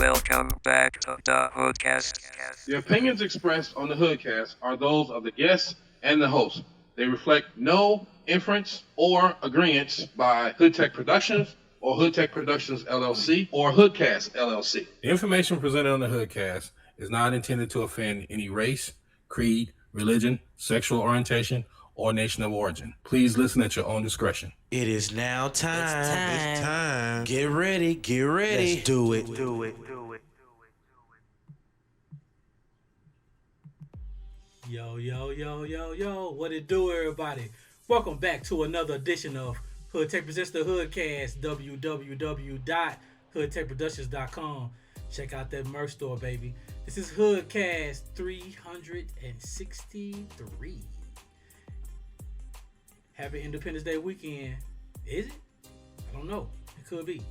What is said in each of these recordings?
Welcome back to the HoodCast. The opinions expressed on the HoodCast are those of the guests and the host. They reflect no inference or agreement by HoodTech Productions or HoodTech Productions LLC or HoodCast LLC. The information presented on the HoodCast is not intended to offend any race, creed, religion, sexual orientation, or nation of origin. Please listen at your own discretion. It is now time. It's time. Get ready. Let's do it. Yo, what it do, everybody? Welcome back to another edition of HoodTech Presents the HoodCast, www.hoodtechproductions.com. Check out that merch store, baby. This is HoodCast 363. Happy Independence Day weekend. Is it? I don't know. It could be.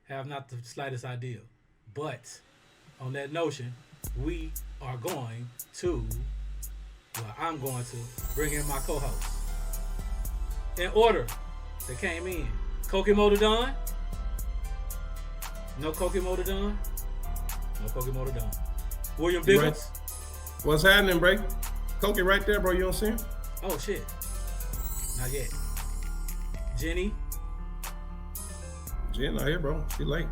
Have not the slightest idea. But on that notion, we are going to, I'm going to bring in my co-host. In order that came in. Koky Moe Da Don? No Koky Moe Da Don? No Koky Moe Da Don. William Bigs? Right. What's happening, Bray? Koky right there, bro. You don't see him? Oh, shit. Not yet. Jenn E? Jenn not here, bro. She late.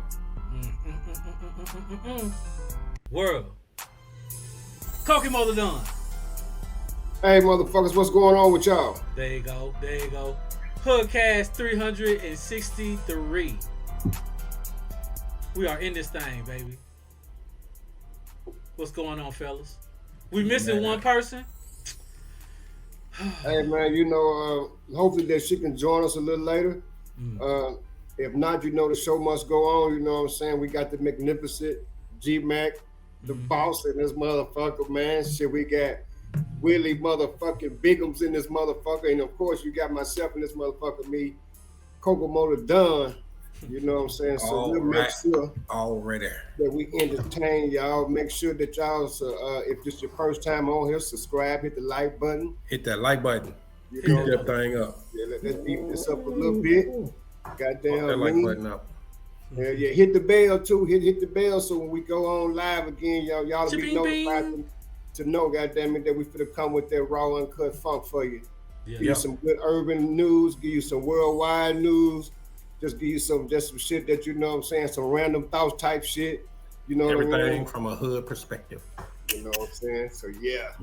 World. Koky Moe Da Don. Hey, motherfuckers, what's going on with y'all? There you go. HoodCast 363. We are in this thing, baby. What's going on, fellas? We missing one person. Hey, man, hopefully that she can join us a little later. If not, the show must go on. You know what I'm saying? We got the magnificent G-Mack Da Boss in this motherfucker, man. Shit, we got Willie motherfucking Bigs in this motherfucker. And, of course, you got myself in this motherfucker, me, Koky Moe Da Don. You know what I'm saying? So we'll make sure that we entertain y'all. Make sure that y'all, if this is your first time on here, subscribe, hit the like button. Hit that like button. You Keep know, that thing up. Yeah, let's beef this up a little bit. Goddamn, That like button up. Yeah, hit the bell too. Hit the bell so when we go on live again, y'all will be notified to know, goddamn it, that we finna come with that raw uncut funk for you. Give you some good urban news, give you some worldwide news. Just give you some shit that you know what I'm saying, some random thoughts type shit. You know everything what I mean? from a hood perspective. You know what I'm saying? So yeah.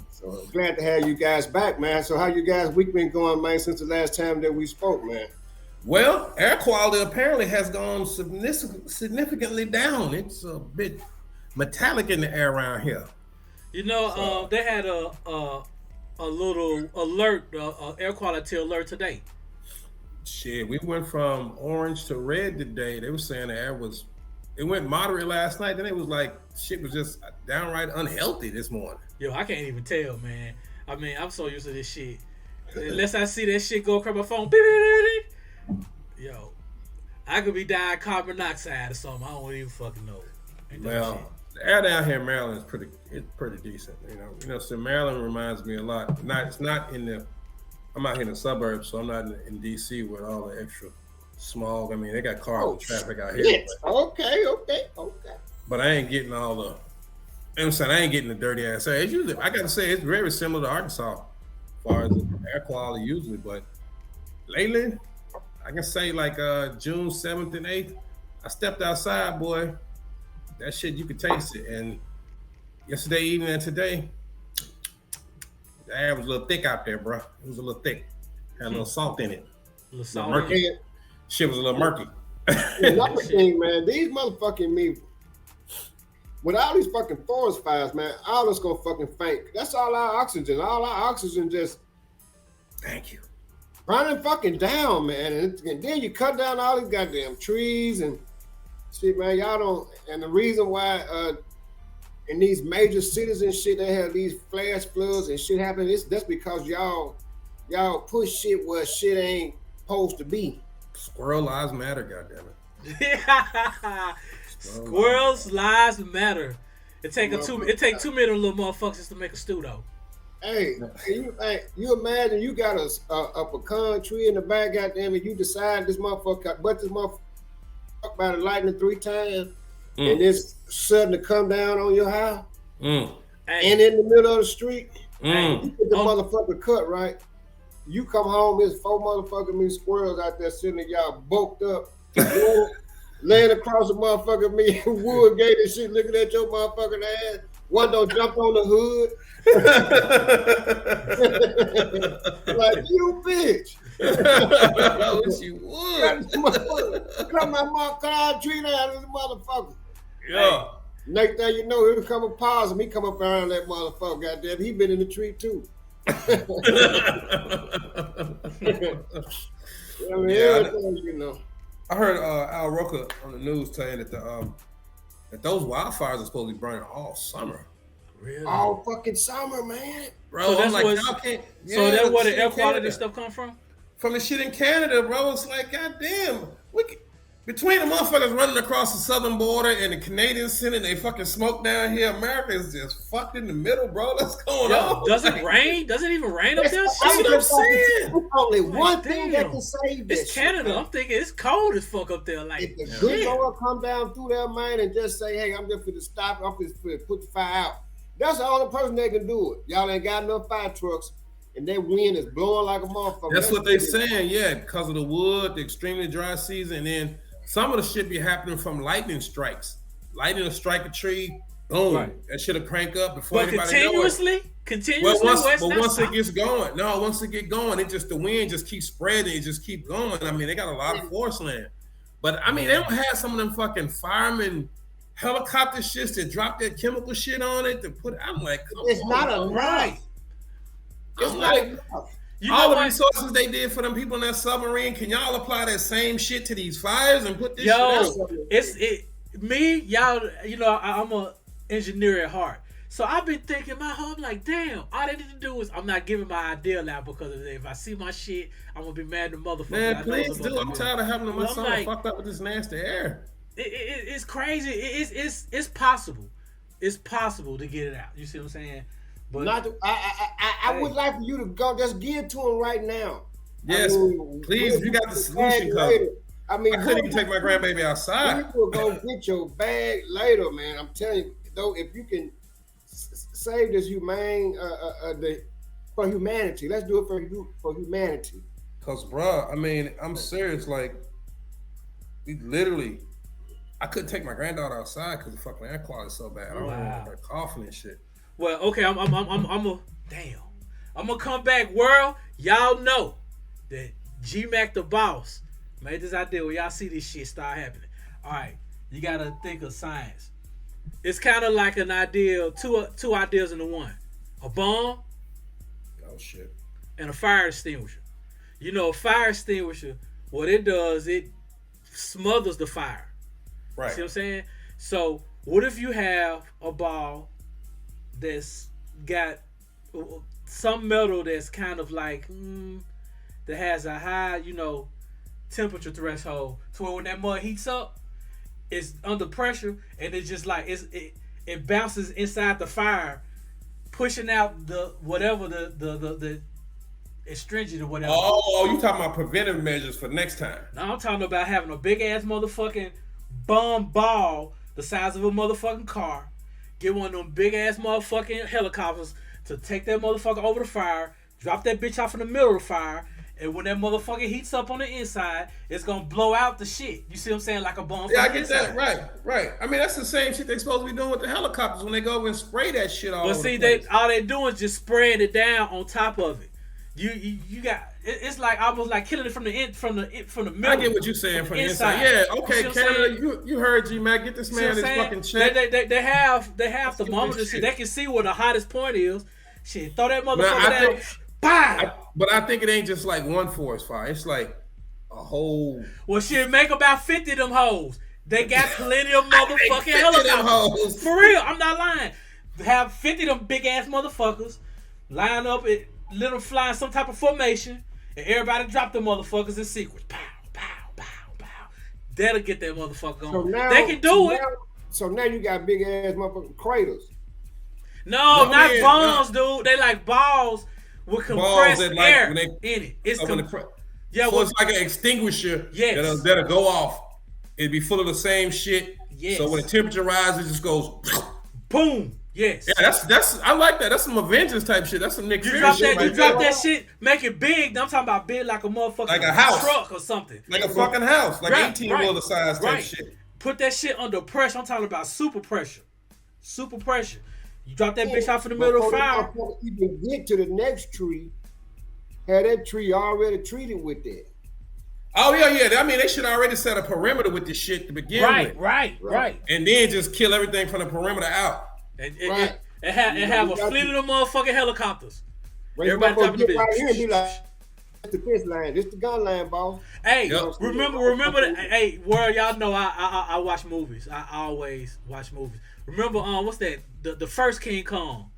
So glad to have you guys back, man. So how you guys' week been going, man, since the last time that we spoke, man? Well, air quality apparently has gone significantly down. It's a bit metallic in the air around here. You know, they had a little alert, air quality alert today. Shit, we went from orange to red today. They were saying the air it went moderate last night. Then it was like shit was just downright unhealthy this morning. Yo, I can't even tell, man. I mean, I'm so used to this shit. Unless I see that shit go across my phone, beep, beep, beep, beep. Yo, I could be dying carbon monoxide or something. I don't even fucking know. Well, the air down here in Maryland is pretty decent. So Maryland reminds me a lot. I'm out here in the suburbs, so I'm not in DC with all the extra smog. I mean, they got cars and traffic out here. Yes. Okay. But I ain't getting all the. You know what I'm saying? I ain't getting the dirty ass air. It's usually, I gotta say, it's very similar to Arkansas as far as air quality usually. But lately, I can say like June 7th and 8th, I stepped outside, boy. That shit, you could taste it. And yesterday evening and today, the air was a little thick out there, bro. It was a little thick. Had a little salt in it. A little salt murky. Shit was a little murky. Another thing, man, these motherfucking with all these fucking forest fires, man, all that's gonna fucking faint. That's all our oxygen. All our oxygen just thank you. Running fucking down, man. And then you cut down all these goddamn trees and shit, man. Y'all don't. And the reason why in these major cities and shit, they have these flash floods and shit happening. That's because y'all push shit where shit ain't supposed to be. Squirrel lives matter, goddammit. Squirrels lives matter. It take 2 minutes little motherfuckers to make a stew though. Hey, you imagine you got a pecan tree in the back, goddamn it, you decide this motherfucker by the lightning 3 times. and it's sudden to come down on your house, Mm. and in the middle of the street, Mm. you get the motherfucker cut, right? You come home, there's 4 motherfucking me squirrels out there sitting there, y'all bulked up, laying across the motherfucking me wood gate and shit, looking at your motherfucking ass. One don't jump on the hood. Like, you bitch. I wish you would. Cut my mom, cut our tree down, this motherfucker. Yeah. Next thing you know, he'll come and pause him. He come up around that motherfucker. Goddamn, he been in the tree too. I mean, everything, you know. I heard Al Roker on the news saying that that those wildfires are supposed to be burning all summer. Really? All fucking summer, man. Bro, So that's I'm like, what- y'all can't. So that's where the shit air in quality Canada. stuff come from? From the shit in Canada, bro. It's like, goddamn, between the motherfuckers running across the southern border and the Canadians sending they fucking smoke down here, America is just fucked in the middle, bro. What's going Yo, on? does it rain? Does it even rain up there? That's what I'm saying. There's only one thing that damn. can save this. It's Canada. I'm thinking it's cold as fuck up there. Like, If the good shit. Lord come down through there, man, and just say, hey, I'm just for to stop, I'm just for to put the fire out. That's the only person that can do it. Y'all ain't got enough fire trucks, and that wind is blowing like a motherfucker. That's what they saying, yeah, because of the wood, the extremely dry season, and then some of the shit be happening from lightning strikes. Lightning will strike a tree, boom, Right. that shit'll crank up before But anybody know it. continuously, Once it gets going, once it get going, it just the wind just keeps spreading, it just keep going. I mean, they got a lot of forest land, but I mean, they don't have some of them fucking firemen helicopter shits that drop that chemical shit on it to put. I'm like, come It's on, not bro. enough. It's I'm not like, enough. You all know the what? resources they did for them people in that submarine, can y'all apply that same shit to these fires and put this shit Yo, out? y'all, you know, I'm a engineer at heart. So I've been thinking my whole, I'm like, damn, all they need to do is, I'm not giving my idea out because if I see my shit, I'm gonna be mad at the motherfucker. I Man, know please it's do. about I'm to tired of having my Well, I'm son like- fucked up with this nasty air. It's crazy. It's possible. It's possible to get it out. You see what I'm saying? But Not to, I would like for you to go just give it to him right now. Yes, please, if you got the solution covered. I mean, I couldn't even take my grandbaby outside. You will go get your bag later, man. I'm telling you, though, if you can save this for humanity, let's do it for humanity. Cause, bruh, I mean, I'm serious. Like, we literally, I couldn't take my granddaughter outside because the fucking air quality is so bad. I don't want her coughing and shit. well, okay, I'm gonna come back, world. Y'all know that G-Mack Da Boss made this idea where y'all see this shit start happening. All right, you gotta think of science. It's kind of like an idea, two ideas into one: a bomb Oh shit. and a fire extinguisher. You know, a fire extinguisher, what it does, it smothers the fire. Right. See what I'm saying? So, what if you have a ball that's got some metal that's kind of like that has a high, you know, temperature threshold, to where when that mud heats up, it's under pressure and it's just like it bounces inside the fire, pushing out the whatever the astringent or whatever. Oh, you talking about preventive measures for next time? Now I'm talking about having a big ass motherfucking bum ball the size of a motherfucking car. Get one of them big ass motherfucking helicopters to take that motherfucker over the fire, drop that bitch off in the middle of the fire, and when that motherfucker heats up on the inside, it's gonna blow out the shit. You see what I'm saying? Like a bomb. Yeah, I get that. Right. I mean, that's the same shit they supposed to be doing with the helicopters when they go over and spray that shit all But over see, the place. all they doing is just spraying it down on top of it. You got it's like almost like killing it from the middle. I get what you're saying from the inside. Yeah, okay, You see what I'm Canada, you heard G-Mack. Get this See what man I'm his saying? fucking check. They have thermometers. shit. They can see where the hottest point is. Shit, throw that motherfucker I down. think- Bam! But I think it ain't just like one forest fire. It's like a whole. Well, shit, make about 50 of them hoes. They got plenty of 50 motherfucking of them helicopters. hoes. For real, I'm not lying. Have 50 of them big ass motherfuckers line up, let them fly in some type of formation, and everybody drop the motherfuckers in sequence. Pow, pow, pow, pow. That'll get that motherfucker going. They can do it. So now you got big ass motherfucking craters. No, No, not man, bombs, dude. They like balls with compressed that, like, air when they- in it. It's When yeah, so well, it's like an extinguisher Yes. that'll go off. It'd be full of the same shit. Yes. So when the temperature rises, it just goes. Boom. Yes. Yeah, that's I like that. That's some Avengers type shit. That's some Nick You Fury drop shit. that. You right drop there. that shit. Make it big. I'm talking about big like a motherfucking Like a house. truck or something. Like a fucking house, like Right, 18-wheeler size type right. shit. Put that shit under pressure. I'm talking about super pressure. Super pressure. You drop that bitch off in the middle of the fire. Before you even get to the next tree, had that tree already treated with that. Oh yeah. I mean, they should already set a perimeter with this shit to begin with. Right. And then just kill everything from the perimeter out. And have a fleet of them motherfucking helicopters. Everybody dropping the get right bitch. here and be like, "It's the fence line. It's the gun line, boss." Hey, Yep. remember that? Hey, world, y'all know I watch movies. I always watch movies. Remember, what's that? The first King Kong,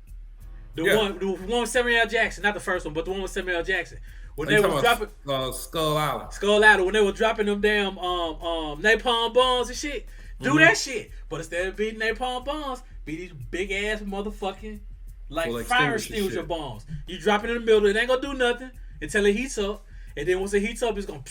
the one with Samuel L. Jackson, not the first one, but the one with Samuel L. Jackson. When they were dropping Skull Island. Skull Island, when they were dropping them damn napalm bombs and shit, do that shit. But instead of beating napalm bombs, be these big ass motherfucking fire extinguisher bombs. You drop it in the middle, it ain't gonna do nothing until it heats up, and then once it heats up, it's gonna.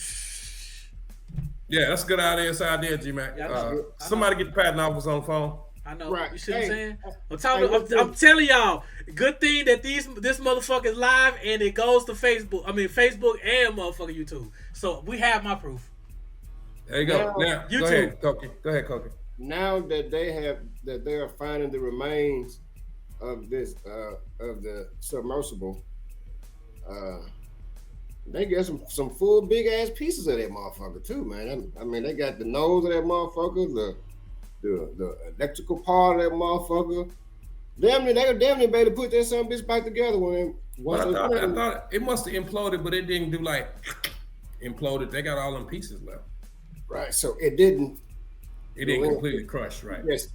Yeah, that's a good idea. It's an idea, G-Mac. Yeah, Somebody get the patent office on the phone. I know. Right. You see what I'm saying? Hey, I'm telling y'all, good thing that this motherfucker's live and it goes to Facebook. I mean, Facebook and motherfucking YouTube. So we have my proof. There you go. Now, YouTube. go ahead, Koky. Go ahead, Koky. Now that they are finding the remains of this of the submersible, they get some full big ass pieces of that motherfucker too, man. I mean, they got the nose of that motherfucker, the electrical part of that motherfucker. Damn near, they damn near better put that son bitch back together when I thought it must have imploded, but it didn't do like imploded. They got all them pieces left. Right, so it didn't. It didn't completely crush, right? Yes,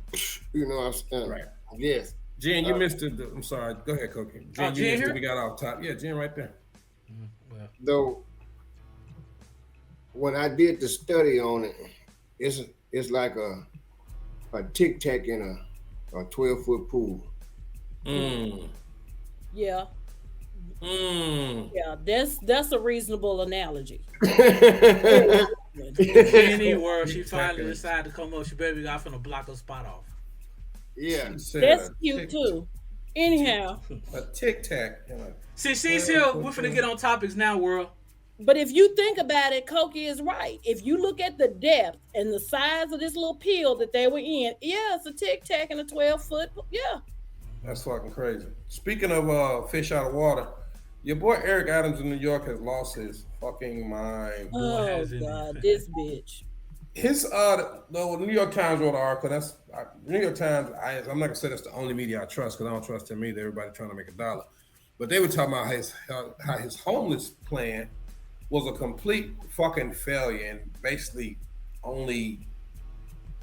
you know what I'm saying. Right. Yes. Jen, you missed it. I'm sorry. Go ahead, Koky. Jen, you missed it. We got off top. Yeah, Jen, right there. Though, when I did the study on it, it's like a tic tac in a 12-foot pool. Yeah. Yeah, that's a reasonable analogy. Jenn E, where she finally decided to come up, she baby got finna block her spot off. Yeah. That's cute too. Anyhow. A tic tac. See, she's here. We're finna get on topics now, world. But if you think about it, Koky is right. If you look at the depth and the size of this little peel that they were in, yeah, it's a tic tac and a 12-foot. Yeah. That's fucking crazy. Speaking of fish out of water, your boy Eric Adams in New York has lost his fucking mind. Oh God, this bitch. His the New York Times wrote an article. New York Times. I'm not gonna say that's the only media I trust because I don't trust them either. Everybody trying to make a dollar, but they were talking about how his homeless plan was a complete fucking failure and basically only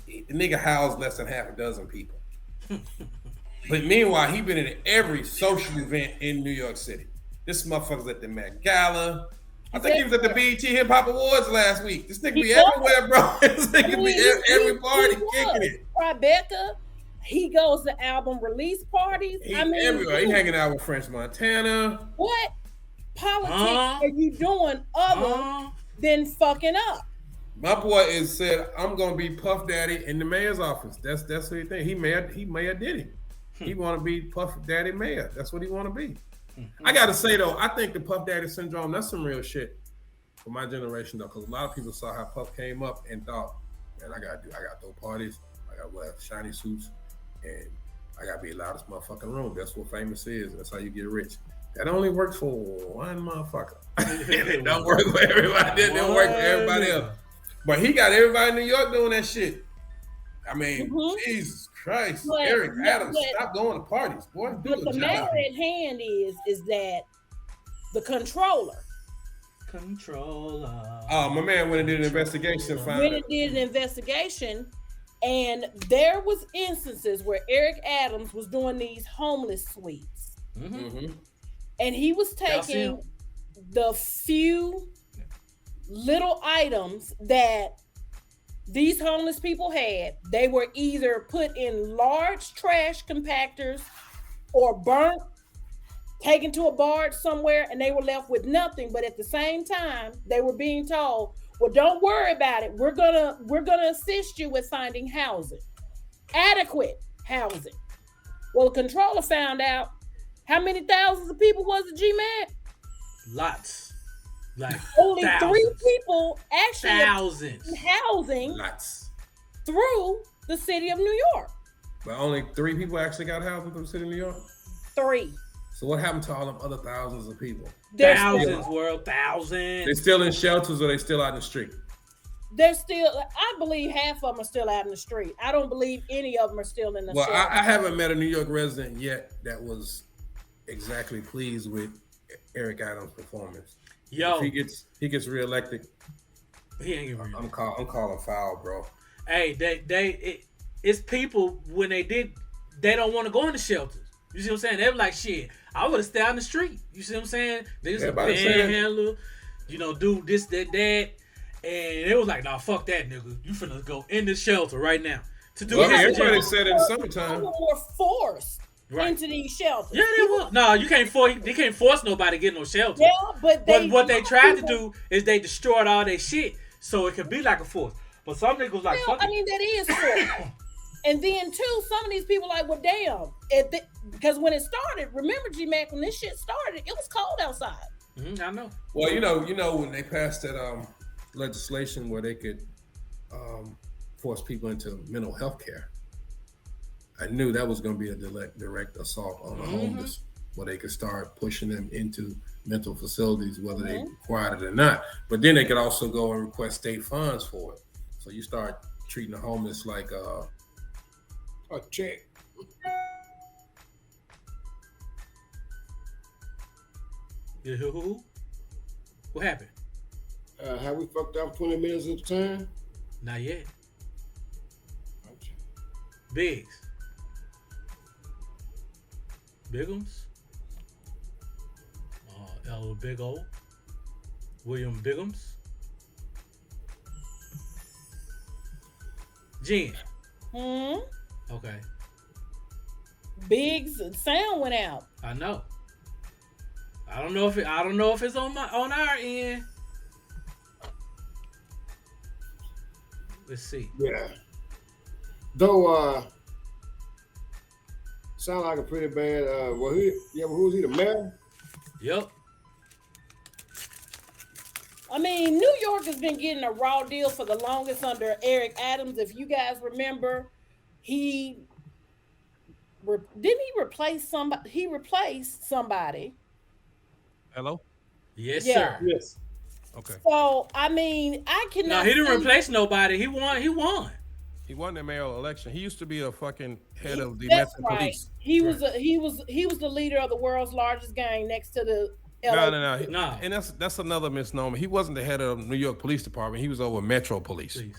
the nigga housed less than half a dozen people. But meanwhile, he been in every social event in New York City. This motherfucker's at the Met Gala. I think he was at the BET Hip Hop Awards last week. This nigga be everywhere, bro. This nigga be every party kicking it. Tribeca. He goes to album release parties. He everywhere. He hanging out with French Montana. What politics are you doing other than fucking up? My boy said, I'm gonna be Puff Daddy in the mayor's office. That's what he think. He mayor did it. He want to be Puff Daddy mayor. That's what he want to be. I gotta say though, I think the Puff Daddy syndrome, that's some real shit for my generation though, because a lot of people saw how Puff came up and thought, man, I gotta throw parties, I gotta wear shiny suits, and I gotta be the loudest motherfucking room. That's what famous is. That's how you get rich. That only works for one motherfucker. It don't work for everybody. It don't work for everybody else. But he got everybody in New York doing that shit. I mean, Jesus Christ, Eric Adams, stop going to parties, boy. But the matter at hand is that the controller. Oh, my man went and did an investigation. And there was instances where Eric Adams was doing these homeless suites. And he was taking the few little items that these homeless people had. They were either put in large trash compactors or burnt, taken to a barge somewhere, and they were left with nothing. But at the same time, they were being told, Well, don't worry about it. We're gonna assist you with finding housing, adequate housing. Well, the controller found out how many thousands of people was it, G-Mack? Lots. Like only thousands. 3 people actually Thousands. housing Lots. through the city of New York. But only 3 people actually got housing from the city of New York? 3. So what happened to all them other thousands of people? Thousands, world, thousands. They still in shelters or they still out in the street? They're still, I believe half of them are still out in the street. I don't believe any of them are still in the Well, shelter. I haven't met a New York resident yet that was exactly pleased with Eric Adams' performance. Yo, If he gets reelected, he ain't getting I'm calling foul, bro. Hey, it's people when they don't want to go in the shelters. You see what I'm saying? They were like, shit, I would have stayed out in the street. You see what I'm saying? They just panhandler, do this, that. And it was like, nah, fuck that, nigga. You finna go in the shelter right now. To do everybody said in the summertime. People were forced into these shelters. Yeah, they will. No, you can't force. They can't force nobody to get no shelter. Yeah, but what they tried to do is they destroyed all their shit, so it could be like a force. But some niggas like, fuck it. I mean, that is force. And then too, some of these people like, well, damn, because when it started, remember, G-Mack, when this shit started, it was cold outside. I know. Well, you know when they passed that legislation where they could force people into mental health care, I knew that was going to be a direct assault on the homeless, where they could start pushing them into mental facilities, whether they required it or not. But then they could also go and request state funds for it. So you start treating the homeless like a check. Who? What happened? Have we fucked up 20 minutes at a time? Not yet. Okay. Bigs. Biggums. L. Big O. William Biggums. Jen. Okay. Biggs sound went out. I know. I don't know if it's on our end. Let's see. Yeah. Though sound like a pretty bad who was he, the mayor? Yep. I mean, New York has been getting a raw deal for the longest under Eric Adams. If you guys remember, didn't he replace somebody? He replaced somebody. Hello? Yes, Yeah. sir. Yes. Okay. So I mean, I cannot. No, he didn't replace nobody. He won. He won the mayoral election. He used to be a fucking head of the That's Metro right. Police. He was the leader of the world's largest gang next to the No. And that's another misnomer. He wasn't the head of the New York Police Department. He was over Metro Police. He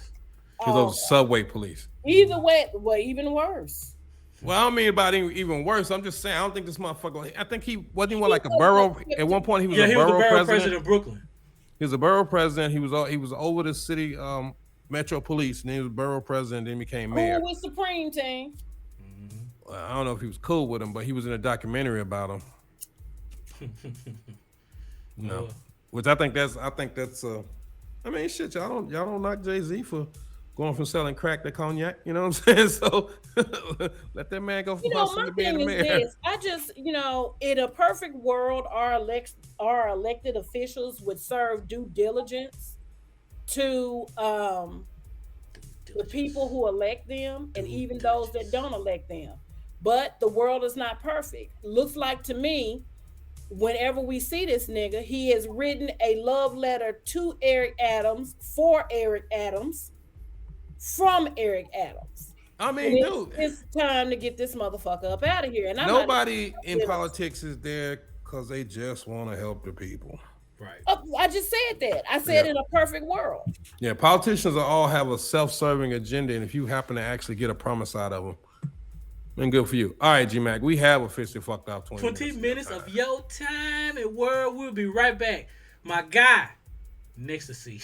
was over Subway Police. Either way, well, even worse. Well, I don't mean about even worse. I'm just saying I don't think this motherfucker. I think he wasn't even like a borough. At one point, he was a borough president of Brooklyn. He was a borough president. He was over the city Metro Police, and then he was borough president. Then became mayor. Who was Supreme Team? Well, I don't know if he was cool with him, but he was in a documentary about him. No, which I think that's. I mean, shit, y'all don't knock Jay-Z for going from selling crack to cognac. You know what I'm saying? So let that man go from hustling to being a mayor. This. I just, in a perfect world, our elected officials would serve due diligence to the people who elect them, and even those that don't elect them. But the world is not perfect. Looks like to me, whenever we see this nigga, he has written a love letter to Eric Adams for Eric Adams from Eric Adams. I mean, dude, it's time to get this motherfucker up out of here. And nobody in politics is there because they just want to help the people. Right. I just said that. I said in a perfect world. Yeah, politicians all have a self-serving agenda, and if you happen to actually get a promise out of them, then good for you. All right, G-Mack, we have officially fucked off 20 minutes of your time and world. We'll be right back. My guy, next to see.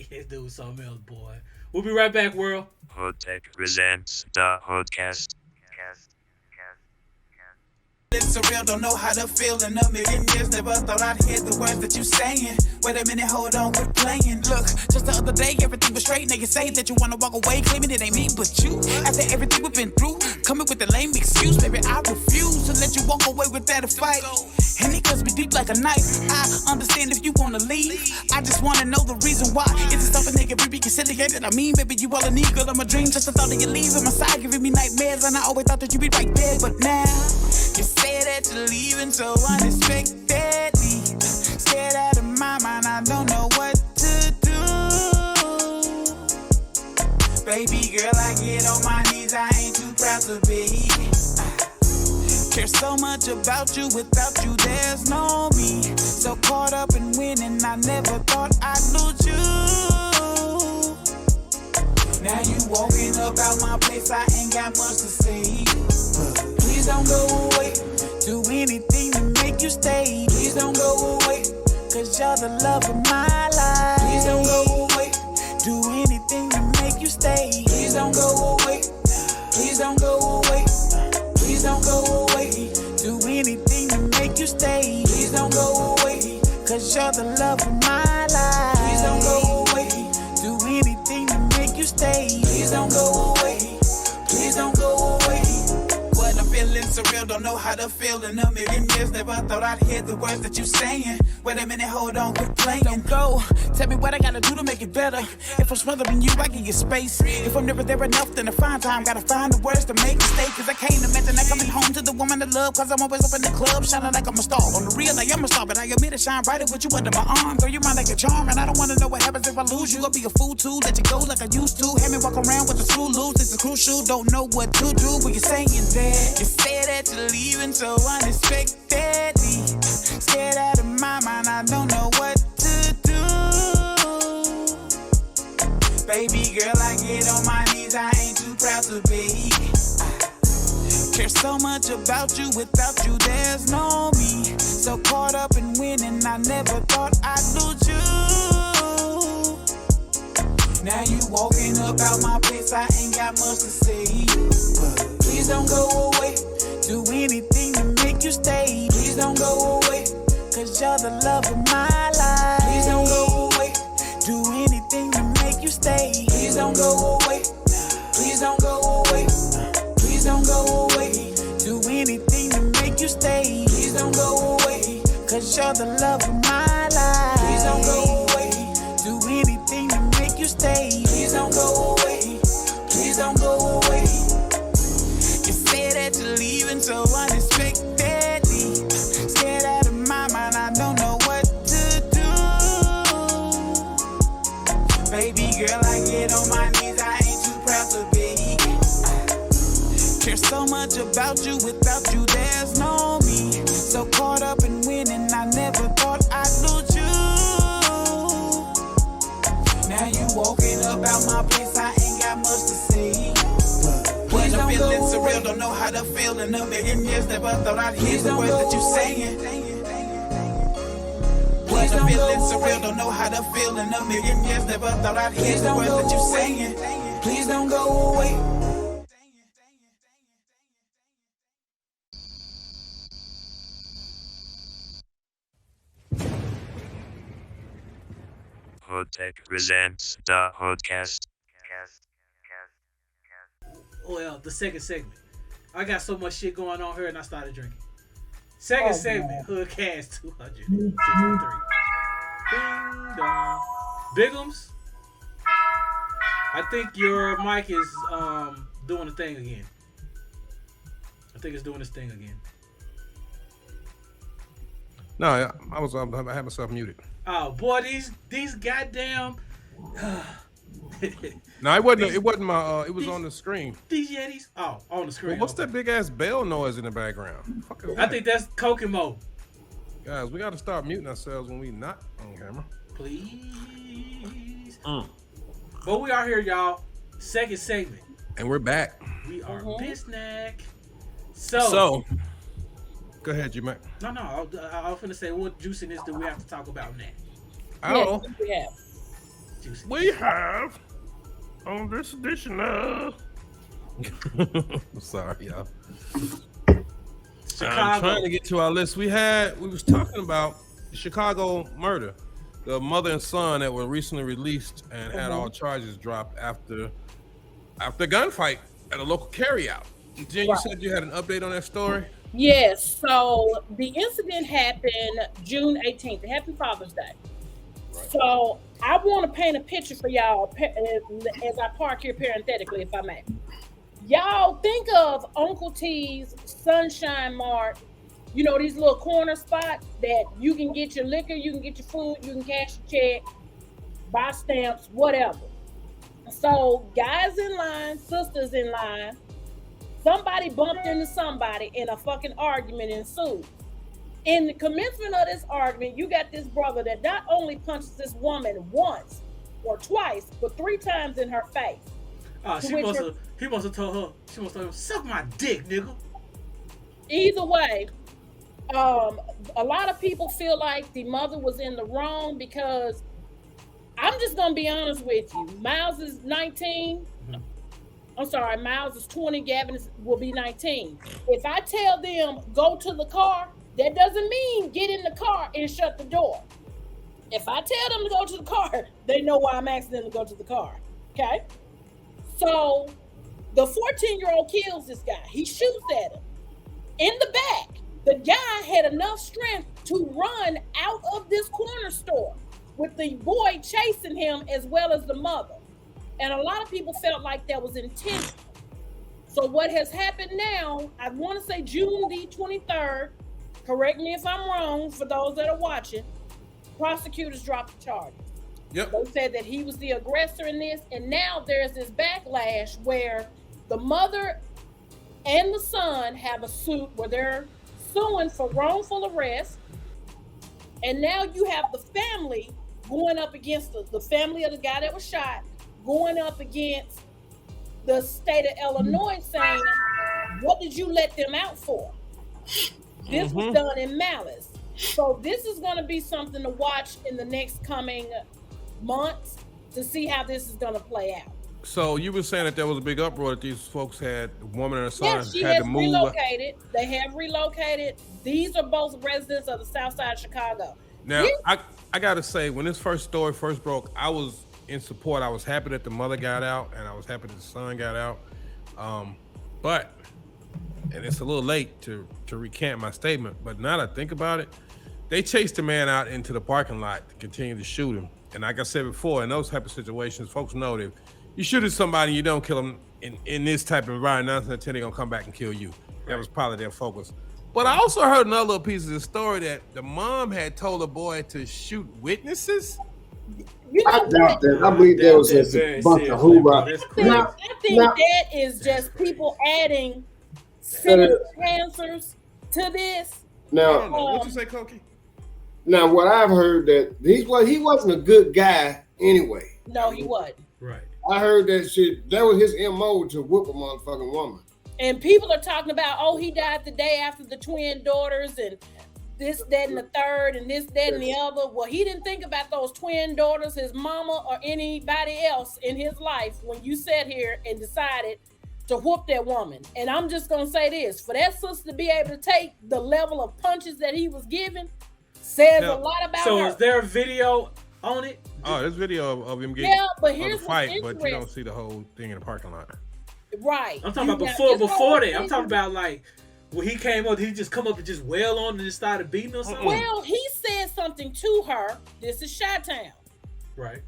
This dude something else, boy. We'll be right back, world. HoodTech Presents, daHoodCast. It's surreal, don't know how to feel in a million years. Never thought I'd hear the words that you saying. Wait a minute, hold on, quit playing. Look, just the other day, everything was straight. Now you say that you wanna walk away, claiming it ain't me but you. After everything we've been through, coming with the lame excuse, baby, I refuse to let you walk away without a fight. And it cuts me deep like a knife. I understand if you wanna leave. I just wanna know the reason why. Is it something nigga be conciliated? I mean, baby, you all I need, girl, I'm a dream. Just the thought of you leaving my side, giving me nightmares. And I always thought that you'd be right there, but now you say that you're leaving so unexpectedly. Scared out of my mind, I don't know what to do. Baby girl, I get on my knees, I ain't too proud to be. Care so much about you, without you there's no me. So caught up in winning, I never thought I'd lose you. Now you walking up out my place, I ain't got much to say. Please don't go away, do anything to make you stay. Please don't go away, cause you're the love of my life. Please don't go away, do anything to make you stay. Please don't go away, please don't go away. Please don't go away, do anything to make you stay. Please don't go away, cause you're the love of my life. Please don't go away, do anything to make you stay. Please don't go away, please don't go away. What I'm feeling surreal, don't know how to feel in a million years. Never thought I'd hear the words that you saying. Wait a minute, hold on, quit playing. Don't go, tell me what I gotta do to make it better. If I'm smothering you, I give you space. If I'm never there enough, then to find time, gotta find the words to make a stay. Cause I can't imagine that coming home to the woman I love. Cause I'm always up in the club, shining like I'm a star. On the real, I am a star, but I admit I shine brighter with you under my arm. Girl, you're mine like a charm, and I don't wanna know what happens if I lose you. I'll be a fool too, let you go like I used to. Have me walk around with the screw loose, it's a crucial. Don't know what to do when you're saying that. You say that you're leaving so unexpectedly. Scared out of my mind, I don't know what to do. Baby girl, I get on my knees, I ain't too proud to be. Care so much about you, without you there's no me. So caught up in winning, I never thought I'd lose you. Now you walking up out my place, I ain't got much to say. Please don't go away, do anything to make you stay. Please don't go away, cause you're the love of my life. Please don't go away, do anything to make you stay. Please don't go away, please don't go away. Please don't go away, do anything to make you stay. Please don't go away, cause you're the love of my life. Please don't go away, do anything to make you stay. Please don't go away, please don't go away. You say that you're leaving so unexpectedly. Scared out of my mind, I don't know what to do. Baby girl, I get on my knees, I ain't too proud to be. Care so much about you, without you there's no me. So caught up in winning, I never thought I'd lose you. Now you walking up out my place, I ain't got much to say. Please I'm feeling surreal, don't know how to feel in a million years. Never thought I'd hear the words that you saying. Please I'm feeling surreal, don't know how to feel in a million years. Never thought I'd hear the words that you saying. Please don't go away. HoodTech Presents daHoodCast. Well, the second segment. I got so much shit going on here and I started drinking. Second segment, HoodCast 263. Ding dong. Bigums, I think your mic is doing the thing again. I think it's doing this thing again. No, I have myself muted. Oh boy, these goddamn. No, it wasn't. It wasn't my. It was on the screen. These Yetis. Oh, on the screen. Well, what's that big ass bell noise in the background? Fuck is I think that's Koky Moe. Guys, we got to start muting ourselves when we not on camera. Please. But we are here, y'all. Second segment. And we're back. We are Bisnack. So. Go ahead, G-Mack. No. I was finna say, what juiciness do we have to talk about now? Oh, Juiciness. we have on this edition of. Sorry, y'all. Chicago. I'm trying to get to our list. We was talking about the Chicago murder, the mother and son that were recently released and had all charges dropped after a gunfight at a local carryout. Jen, you said you had an update on that story? Yes. So the incident happened June 18th. It happened Father's Day. Right. So I want to paint a picture for y'all as I park here parenthetically, if I may. Y'all think of Uncle T's Sunshine Mart, you know, these little corner spots that you can get your liquor, you can get your food, you can cash your check, buy stamps, whatever. So guys in line, sisters in line, somebody bumped into somebody and a fucking argument ensued. In the commencement of this argument, you got this brother that not only punches this woman once or twice, but 3 times in her face. He must have told her, suck my dick, nigga. Either way, a lot of people feel like the mother was in the wrong because I'm just gonna be honest with you. Miles is 19. I'm sorry, Miles is 20. Gavin will be 19. If I tell them go to the car, that doesn't mean get in the car and shut the door. If I tell them to go to the car, they know why I'm asking them to go to the car. Okay? So the 14-year-old kills this guy. He shoots at him in the back. The guy had enough strength to run out of this corner store with the boy chasing him as well as the mother. And a lot of people felt like that was intentional. So what has happened now, I want to say June the 23rd, correct me if I'm wrong for those that are watching, prosecutors dropped the charges. Yep. They said that he was the aggressor in this, and now there's this backlash where the mother and the son have a suit where they're suing for wrongful arrest, and now you have the family going up against the family of the guy that was shot, going up against the state of Illinois saying, what did you let them out for? This was done in malice. So this is going to be something to watch in the next coming months to see how this is going to play out. So you were saying that there was a big uproar that these folks had, a woman and her son Yes, she had has to move. relocated. They have relocated. These are both residents of the South Side of Chicago. Now, I got to say, when this story first broke, I was in support. I was happy that the mother got out, and I was happy that the son got out. But, and it's a little late to recant my statement, but now that I think about it, they chased the man out into the parking lot to continue to shoot him. And like I said before, in those type of situations, folks know that you shoot at somebody and you don't kill them in this type of environment, 9 out of 10 they're gonna come back and kill you. That was probably their focus. But I also heard another little piece of the story that the mom had told the boy to shoot witnesses. I doubt that. I believe there was a bunch of hoorah. I think that is just people adding sinister answers to this. Now, what you say, Koky? Now, what I've heard that he wasn't a good guy anyway. No, he wasn't. Right. I heard that shit. That was his MO to whoop a motherfucking woman. And people are talking about, oh, he died the day after the twin daughters and this, that, and the third, and this, that, and the other. Well, he didn't think about those twin daughters, his mama, or anybody else in his life when you sat here and decided to whoop that woman. And I'm just going to say this. For that sister to be able to take the level of punches that he was given says a lot about her. So is there a video on it? Oh, there's video of him getting but here's the fight, what's but you don't see the whole thing in the parking lot. Right. I'm talking about before that. I'm talking about like when he came up, did he just come up and just wail on and just started beating or something? Well, he said something to her. This is Chi-Town. Right.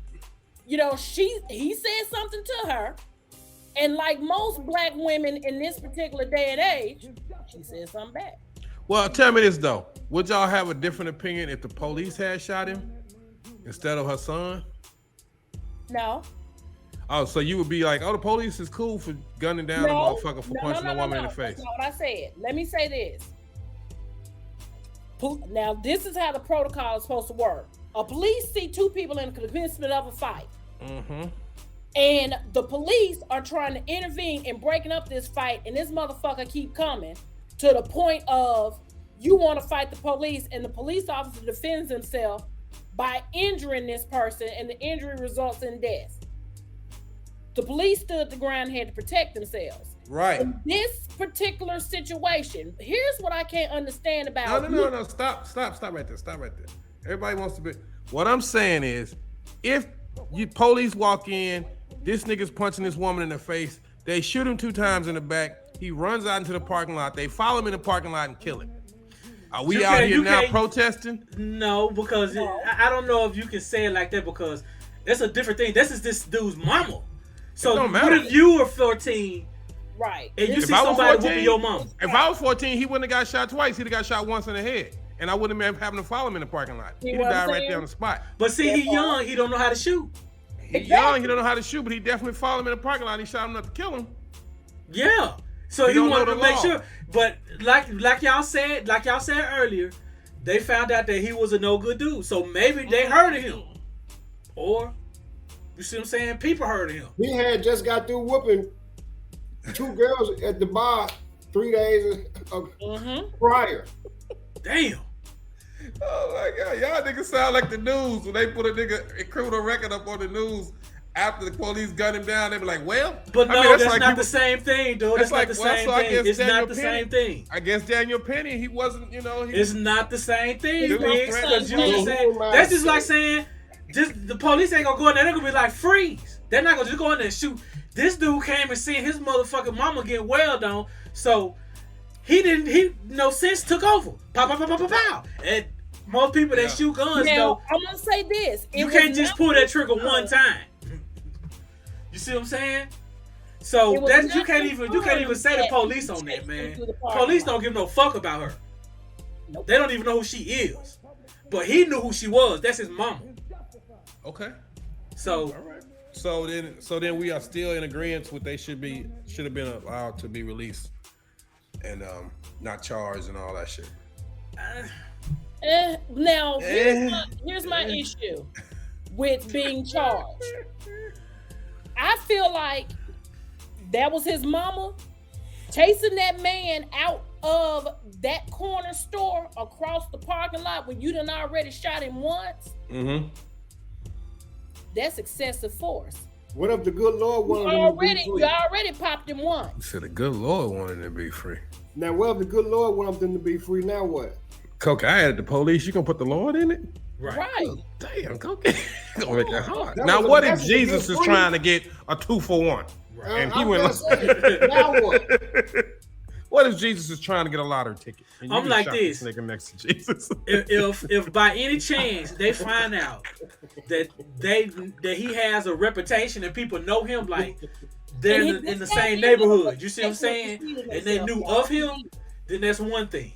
You know, he said something to her. And like most black women in this particular day and age, she said something back. Well, tell me this though. Would y'all have a different opinion if the police had shot him instead of her son? No. Oh, so you would be like, oh, the police is cool for gunning down a motherfucker for punching a woman in the face. That's not what I said. Let me say this. Now, this is how the protocol is supposed to work. A police see 2 people in the commencement of a fight. Mm-hmm. And the police are trying to intervene in breaking up this fight, and this motherfucker keep coming to the point of you want to fight the police, and the police officer defends himself by injuring this person, and the injury results in death. The police stood the ground and had to protect themselves. Right. In this particular situation, here's what I can't understand about. No. Stop right there. Stop right there. Everybody wants to be. What I'm saying is, if you police walk in, this nigga's punching this woman in the face. They shoot him 2 times in the back. He runs out into the parking lot. They follow him in the parking lot and kill him. Are we out here now protesting? No, because I don't know if you can say it like that because it's a different thing. This is this dude's mama. So what if you were 14? Right. And you see somebody whooping your mama? If I was 14, he wouldn't have got shot twice. He'd have got shot once in the head. And I wouldn't have having to follow him in the parking lot. He'd have died right there on the spot. But see, he young. He don't know how to shoot. He's young. He don't know how to shoot, but he definitely followed him in the parking lot. He shot him enough to kill him. Yeah. So he wanted to make sure. But like y'all said earlier, they found out that he was a no good dude. So maybe they heard of him. Or, you see what I'm saying? People heard of him. He had just got through whooping 2 girls at the bar 3 days prior. Damn. Oh my God, y'all niggas sound like the news when they put a criminal record up on the news after the police gun him down. They be like, well, but no, that's like not the same thing, dude. That's not the same thing. It's not the same thing. I guess Daniel Penny, he wasn't, it's not the same thing, because you can say that's just like saying, just the police ain't gonna go in there. They're gonna be like, freeze. They're not gonna just go in there and shoot. This dude came and seen his motherfucking mama get wailed on, so he no sense took over. Pow, pow, pow, pow, pow, pow. And most people that shoot guns, now, I'm gonna say this: you can't just pull that trigger one time. You see what I'm saying? So that you can't even say the police on that, man. Police don't give no fuck about her. Nope. They don't even know who she is. But he knew who she was. That's his mama. Okay. So all right. So then we are still in agreement with they should have been allowed to be released and not charged and all that shit. Now here's my issue with being charged. I feel like that was his mama chasing that man out of that corner store across the parking lot when you done already shot him once. Mm-hmm. That's excessive force. What if the good Lord wanted him to be free? You already popped him once. You said the good Lord wanted him to be free. Now, what if the good Lord wanted them to be free? Now what? Koky, I added the police. You gonna put the Lord in it? Right. Oh, damn, Koky. Gonna make that hard. Now, what if Jesus is trying to get a 2-for-1? Right. And he went now what? What if Jesus is trying to get a lottery ticket? I'm like this. Nigga next to Jesus. if by any chance they find out that he has a reputation and people know him, like they're in the same neighborhood, you see what I'm saying? And they knew of him, then that's one thing.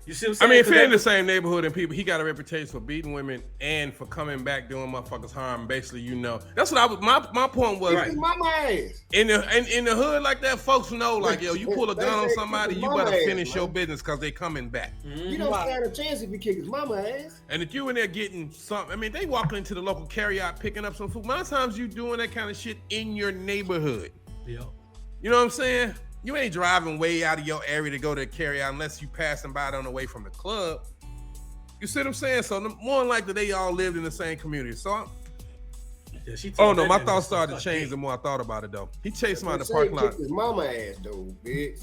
You see what I'm saying? I mean, if you're in the same neighborhood and people, he got a reputation for beating women and for coming back doing motherfuckers harm. Basically, you know, that's what I was. My point was, right. Mama ass. In the hood like that, folks know, like, yo, you pull a gun on somebody, you better finish your business because they coming back. Mm-hmm. You don't stand a chance if you kick his mama ass. And if you in there getting something, I mean, they walking into the local carryout picking up some food. A lot of times you doing that kind of shit in your neighborhood. Yeah. You know what I'm saying? You ain't driving way out of your area to go to carry out unless you passing by on the way from the club. You see what I'm saying? So more than likely they all lived in the same community. So my thoughts started to change the more I thought about it though. He chased him out of the parking lot. His mama ass though, bitch.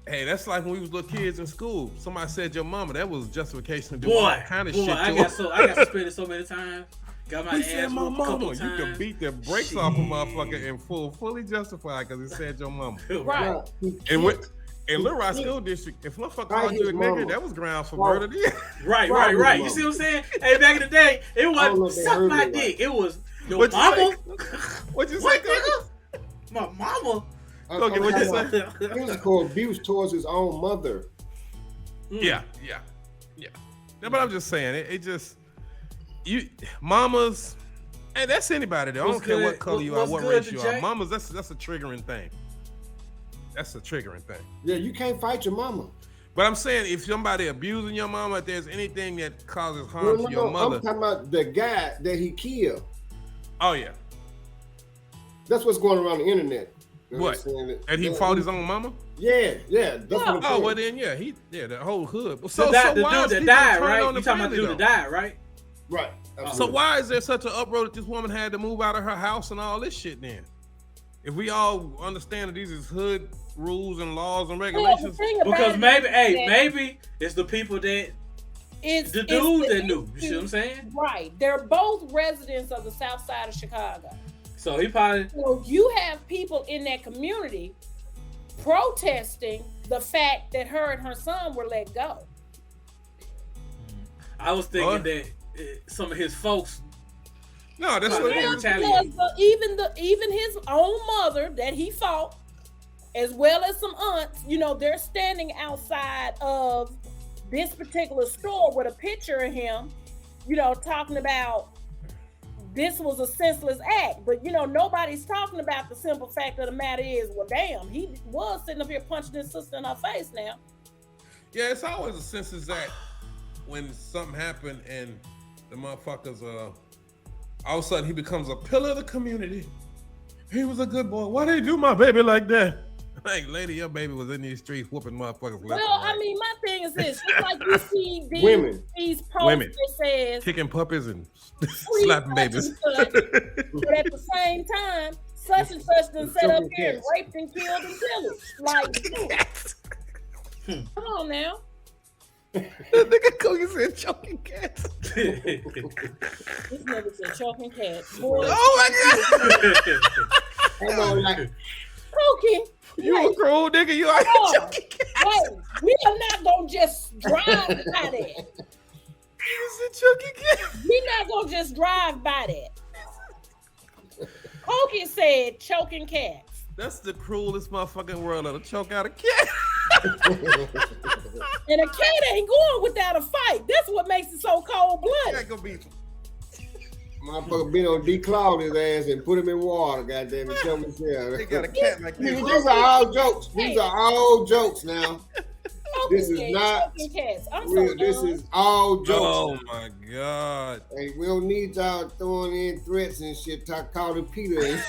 Hey, that's like when we was little kids in school. Somebody said your mama. That was justification to do all kind of shit. I got suspended so many times. Got my ass my mama. You times. can beat the brakes off a motherfucker in fully justified because it said your mama. Right. And in Little Rock School District, if motherfucker called you a nigga, that was grounds for murder. Right. You see what I'm saying? Hey, back in the day, it wasn't suck my dick. It was your mama. What'd you say, nigga? My mama. Okay, what'd you say? It was called abuse towards his own mother. Yeah. But I'm just saying, it just mamas, and that's anybody though. I don't care what color you are, what race you are. Mamas, that's a triggering thing. That's a triggering thing. Yeah, you can't fight your mama. But I'm saying if somebody abusing your mama, if there's anything that causes harm to your mother. I'm talking about the guy that he killed. Oh yeah. That's what's going around the internet. What? And he fought his own mama? Yeah. That's what I'm saying. Well then, the whole hood. So the dude that died, right? You talking about the dude that died, right? Right. Absolutely. So why is there such an uproar that this woman had to move out of her house and all this shit then? If we all understand that these is hood rules and laws and Well, regulations? the thing about Because it maybe, is hey, that maybe it's the people that it's the it's dude the that knew. You see issue- what I'm saying? Right. They're both residents of the South Side of Chicago. So he probably. So you have people in that community protesting the fact that her and her son were let go. I was thinking What? that some of his folks. No, that's Well, what it yeah, is. retaliate. Because even his own mother that he fought, as well as some aunts, they're standing outside of this particular store with a picture of him, talking about this was a senseless act. But nobody's talking about the simple fact of the matter is, well, damn, he was sitting up here punching his sister in her face now. Yeah, it's always a senseless act when something happened and the motherfuckers, all of a sudden he becomes a pillar of the community. He was a good boy. Why they do my baby like that? Like, lady, your baby was in these streets whooping motherfuckers. Well, I mean, my thing is this: just like you see these posts Women. that says kicking puppies and free slapping such babies. and such, but at the same time, such and such done set up here and raped and killed and pillaged. Like, dude, come on now. Nigga Koky said choking cats. This nigga said choking cats. Boy, Oh my god! Koky, You a cruel nigga. You are Oh. choking cats. wait, we are not gonna just drive by that. You said choking cats. We're not gonna just drive by that. Koky said choking cats. That's the cruelest motherfucking world to choke out a cat. And a cat ain't going without a fight. That's what makes it so cold-blooded. Cat gonna be. Motherfucker been on declawed his ass and put him in water, goddamn it. Tell me They got a cat like this. These are all jokes. These are all jokes now. This is Okay, not choking cats. I'm so real. This dumb. is all jokes. Oh my god. Hey, we don't need y'all throwing in threats and shit. Calling Peter and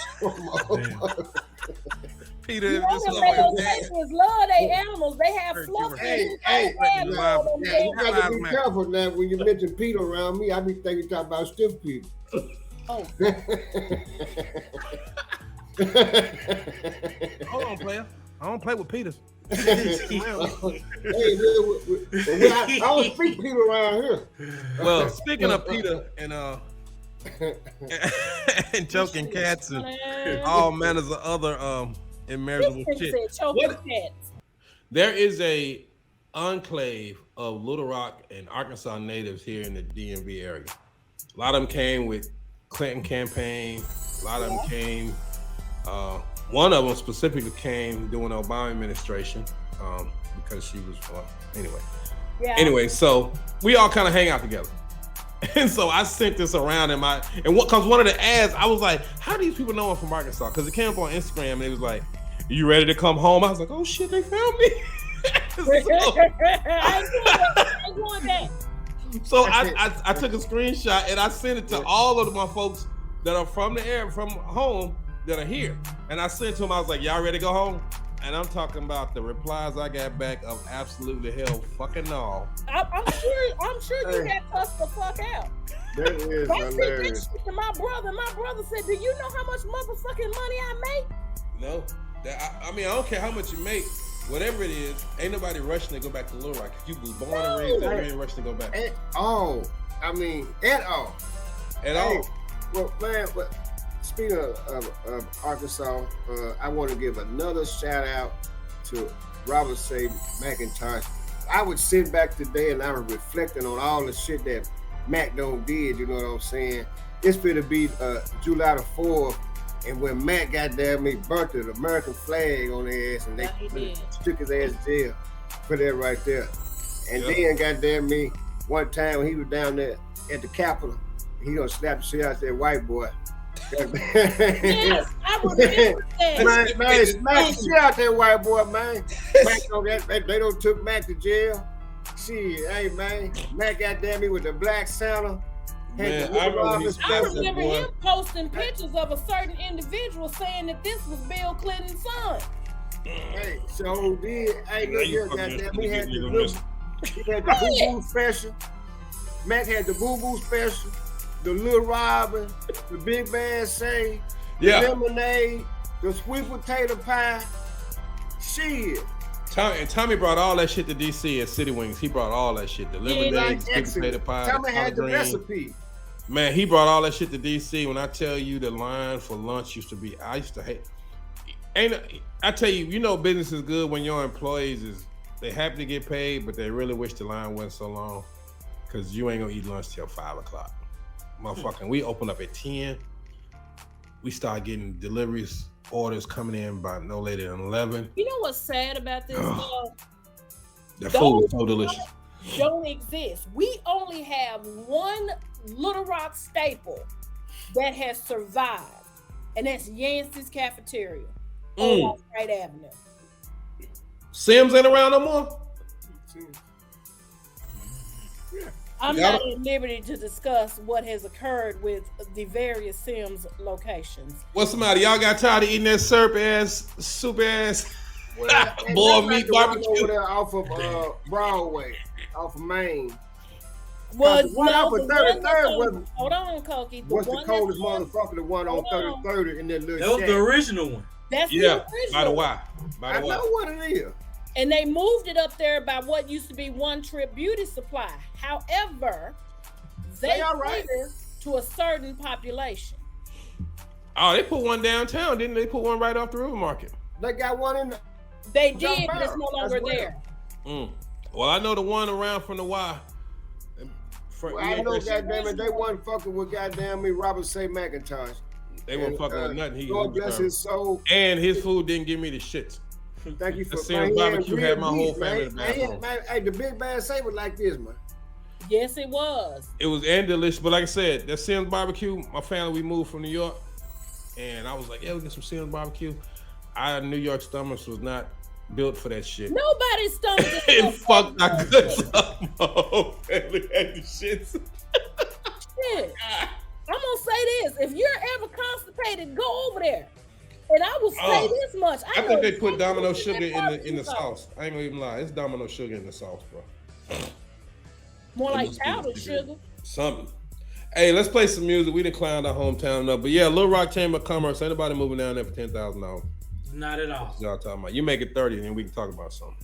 Peter You is know just them like little that. Texans love their animals. They have fluff. Hey, and hey, all them yeah, you damn got to be man. careful now when you mention Peter around me. I be thinking you talking about stiff people. Oh. Hold on, player. I don't play with Peters. Hey, I don't speak Peter around here. Well, speaking of Peter and and choking cats and all manners of other immeasurable This nigga shit. said choking What- cats. There is a enclave of Little Rock and Arkansas natives here in the DMV area. A lot of them came with Clinton campaign. A lot of them came. One of them specifically came during the Obama administration because she was anyway. Yeah. Anyway, so we all kind of hang out together. And so I sent this around because one of the ads, I was like, how do these people know I'm from Arkansas? Because it came up on Instagram and it was like, you ready to come home? I was like, oh shit, they found me. I ain't doing that. So I took a screenshot and I sent it to all of my folks that are from the area, from home, that are here. And I sent to them, I was like, y'all ready to go home? And I'm talking about the replies I got back of absolutely hell fucking no. I'm sure you got cussed the fuck out. That is I sent that hilarious. shit to my brother. My brother said, do you know how much motherfucking money I make? No. I mean, I don't care how much you make. Whatever it is, ain't nobody rushing to go back to Little Rock. If you was born and raised there, you ain't rushing to go back. At all. I mean, at all. At all. Well, man, but speaking of Arkansas, I want to give another shout out to Robert Say McIntosh. I was sitting back today and I was reflecting on all the shit that Mac done did, you know what I'm saying? It's going to be July the 4th, and when Mac goddamn me burnt the American flag on their ass and they took his ass to jail for that right there. And then goddamn me, one time when he was down there at the Capitol, he gonna slap the shit out that white boy. Yes, I remember that. Man, smack the shit out that white boy, man. They don't took Mac to jail. Shit, hey man, Mac goddamn me with the black Santa. Man, I remember him posting pictures of a certain individual saying that this was Bill Clinton's son. Hey, so did look here, goddamn, he had the boo boo special. Mac had the boo boo special, the Little Robin, the Big Bad Say, the lemonade, the sweet potato pie. Shit. Tommy brought all that shit to DC at City Wings. He brought all that shit. The lemonade, sweet potato pie, Tommy had the green. recipe. Man, he brought all that shit to DC. When I tell you the line for lunch used to be, I used to hate. I tell you, you know business is good when your employees they happy to get paid, but they really wish the line wasn't so long, because you ain't gonna eat lunch till 5 o'clock. Motherfucking, we open up at 10. We start getting deliveries, orders coming in by no later than 11. You know what's sad about this? The food is so delicious. Don't exist. We only have one Little Rock staple that has survived, and that's Yancey's Cafeteria on Wright Avenue. Sims ain't around no more? I'm not at liberty to discuss what has occurred with the various Sims locations. What's the matter? Y'all got tired of eating that soup ass boiled meat barbecue over there off of Broadway, off of Main. Well, the one off of 33rd was. Hold on, Koky. What's the coldest motherfucker? The one on 33rd in that little That was shack. the original one. That's the original. by the Y. I know what it is. And they moved it up there by what used to be One Trip Beauty Supply. However, they cater to a certain population. Oh, they put one downtown, didn't they? Put one right off the River Market. They got one in the. They did, but it's no longer there. Well, I know the one around from the Y. Well, I know, goddamn it, they wasn't fucking with goddamn me, Robert St. McIntosh. They weren't fucking with nothing. God bless his soul. And his food didn't give me the shits. Thank you for Sims barbecue had my whole family in the bathroom. Hey, the Big Bad Saber like this, man. Yes, it was. It was delicious, but like I said, that Sims barbecue, my family, we moved from New York, and I was like, yeah, we get some Sims barbecue. Our New York stomachs was not built for that shit. Nobody's stomach is It fucked our good stomach. My whole family had the shits. Shit. I'm gonna say this: if you're ever constipated, go over there. And I will say this much: I think they put Domino sugar in the sauce. I ain't gonna even lie. It's Domino sugar in the sauce, bro. More like powdered sugar. Something. Hey, let's play some music. We done clowned our hometown up, but yeah, Little Rock Chamber of Commerce. Anybody moving down there for $10,000? Not at all. Y'all talking about? You make it 30, and then we can talk about something.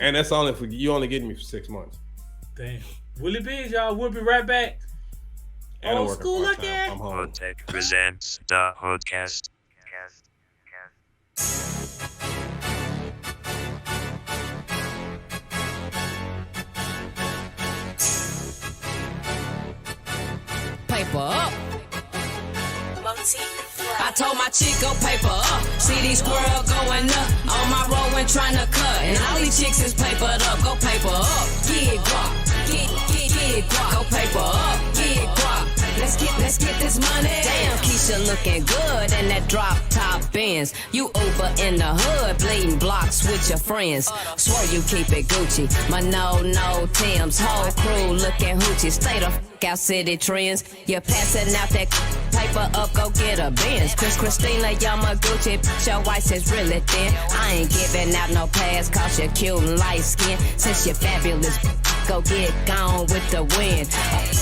And that's only for you. Only getting me for 6 months. Damn. Willie Bigs, y'all. We'll be right back. And Old school looking. I'm home. HoodTech Presents daHoodCast. Paper up. I told my chick go paper up. See these squirrel going up on my road when trying to cut. And all these chicks is papered up. Go paper up. Get guap. Get guap. Go paper up. Get guap. Let's get this money. Damn, Keisha looking good in that drop top Benz. You over in the hood, bleeding blocks with your friends. Swear you keep it Gucci. My no Tim's whole crew looking hoochie. Stay the fuck out city trends. You're passing out that paper up, go get a Benz. Christina Yamaguchi, your white is really thin. I ain't giving out no pass, cause you're cute and light skin. Since you're fabulous, go get gone with the wind.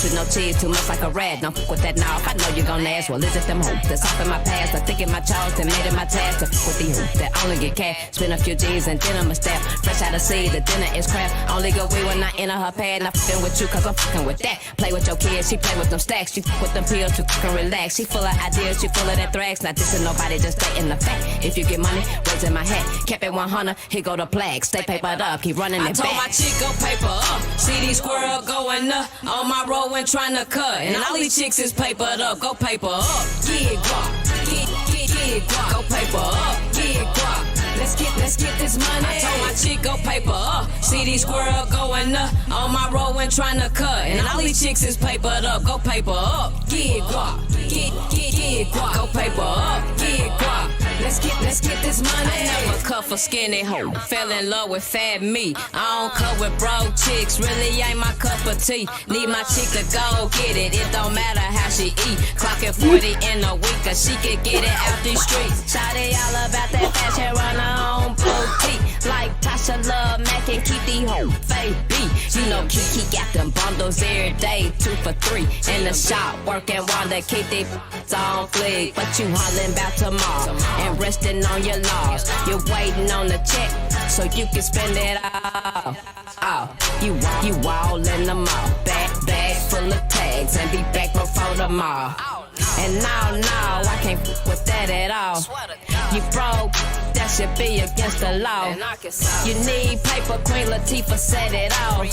With no teeth, too much like a rat. Don't fuck with that now. I know you're gonna ask, well, is it them hoops that's off in my past? I think in my charge and made it my task to fuck with the hoops that only get cash. Spend a few G's and then I'm a staff. Fresh out of sea, the dinner is crap. Only go weed when I enter her pad. Not fucking with you, cause I'm fucking with that. Play with your kids, she play with them stacks. She fuck with them pills, you fucking relax. She full of ideas, she full of that thrax. Not dissing nobody, just stating the fact. If you get money, raising my hat. Kept it 100, here go the flag. Stay papered up, keep running it back. I told my chick go paper up. See these squirrel going up on my road when trying to cut. And all these chicks is papered up. Go paper up. Get guap. Get guap. Go paper up. Get guap. Let's get this money. I told my chick go paper up. See these squirrel going up on my road when trying to cut. And all these chicks is papered up. Go paper up. Get guap. Get guap. Go paper up. Get guap. Let's get this money. I never cut for skinny hoe. Fell in love with fat meat. I don't cut with broke chicks. Really ain't my cup of tea. Need my chick to go get it. It don't matter how she eat. Clocking 40 in a week, cause she could get it out these streets. Shawty all about that fashion, run her own blue petite. Like Tasha Love, Mac and Keithy Ho, baby. You know Kiki got them bundles every day, 2 for $3. In the shop, working while they keep they on fleek. But you hollering about tomorrow and resting on your laws. You're waiting on the check so you can spend it all. Oh, you all in the mall. Bag full of tags and be back before the mall. And no, I can't with that at all. You broke, that should be against the law. You need paper, Queen Latifah said it all. I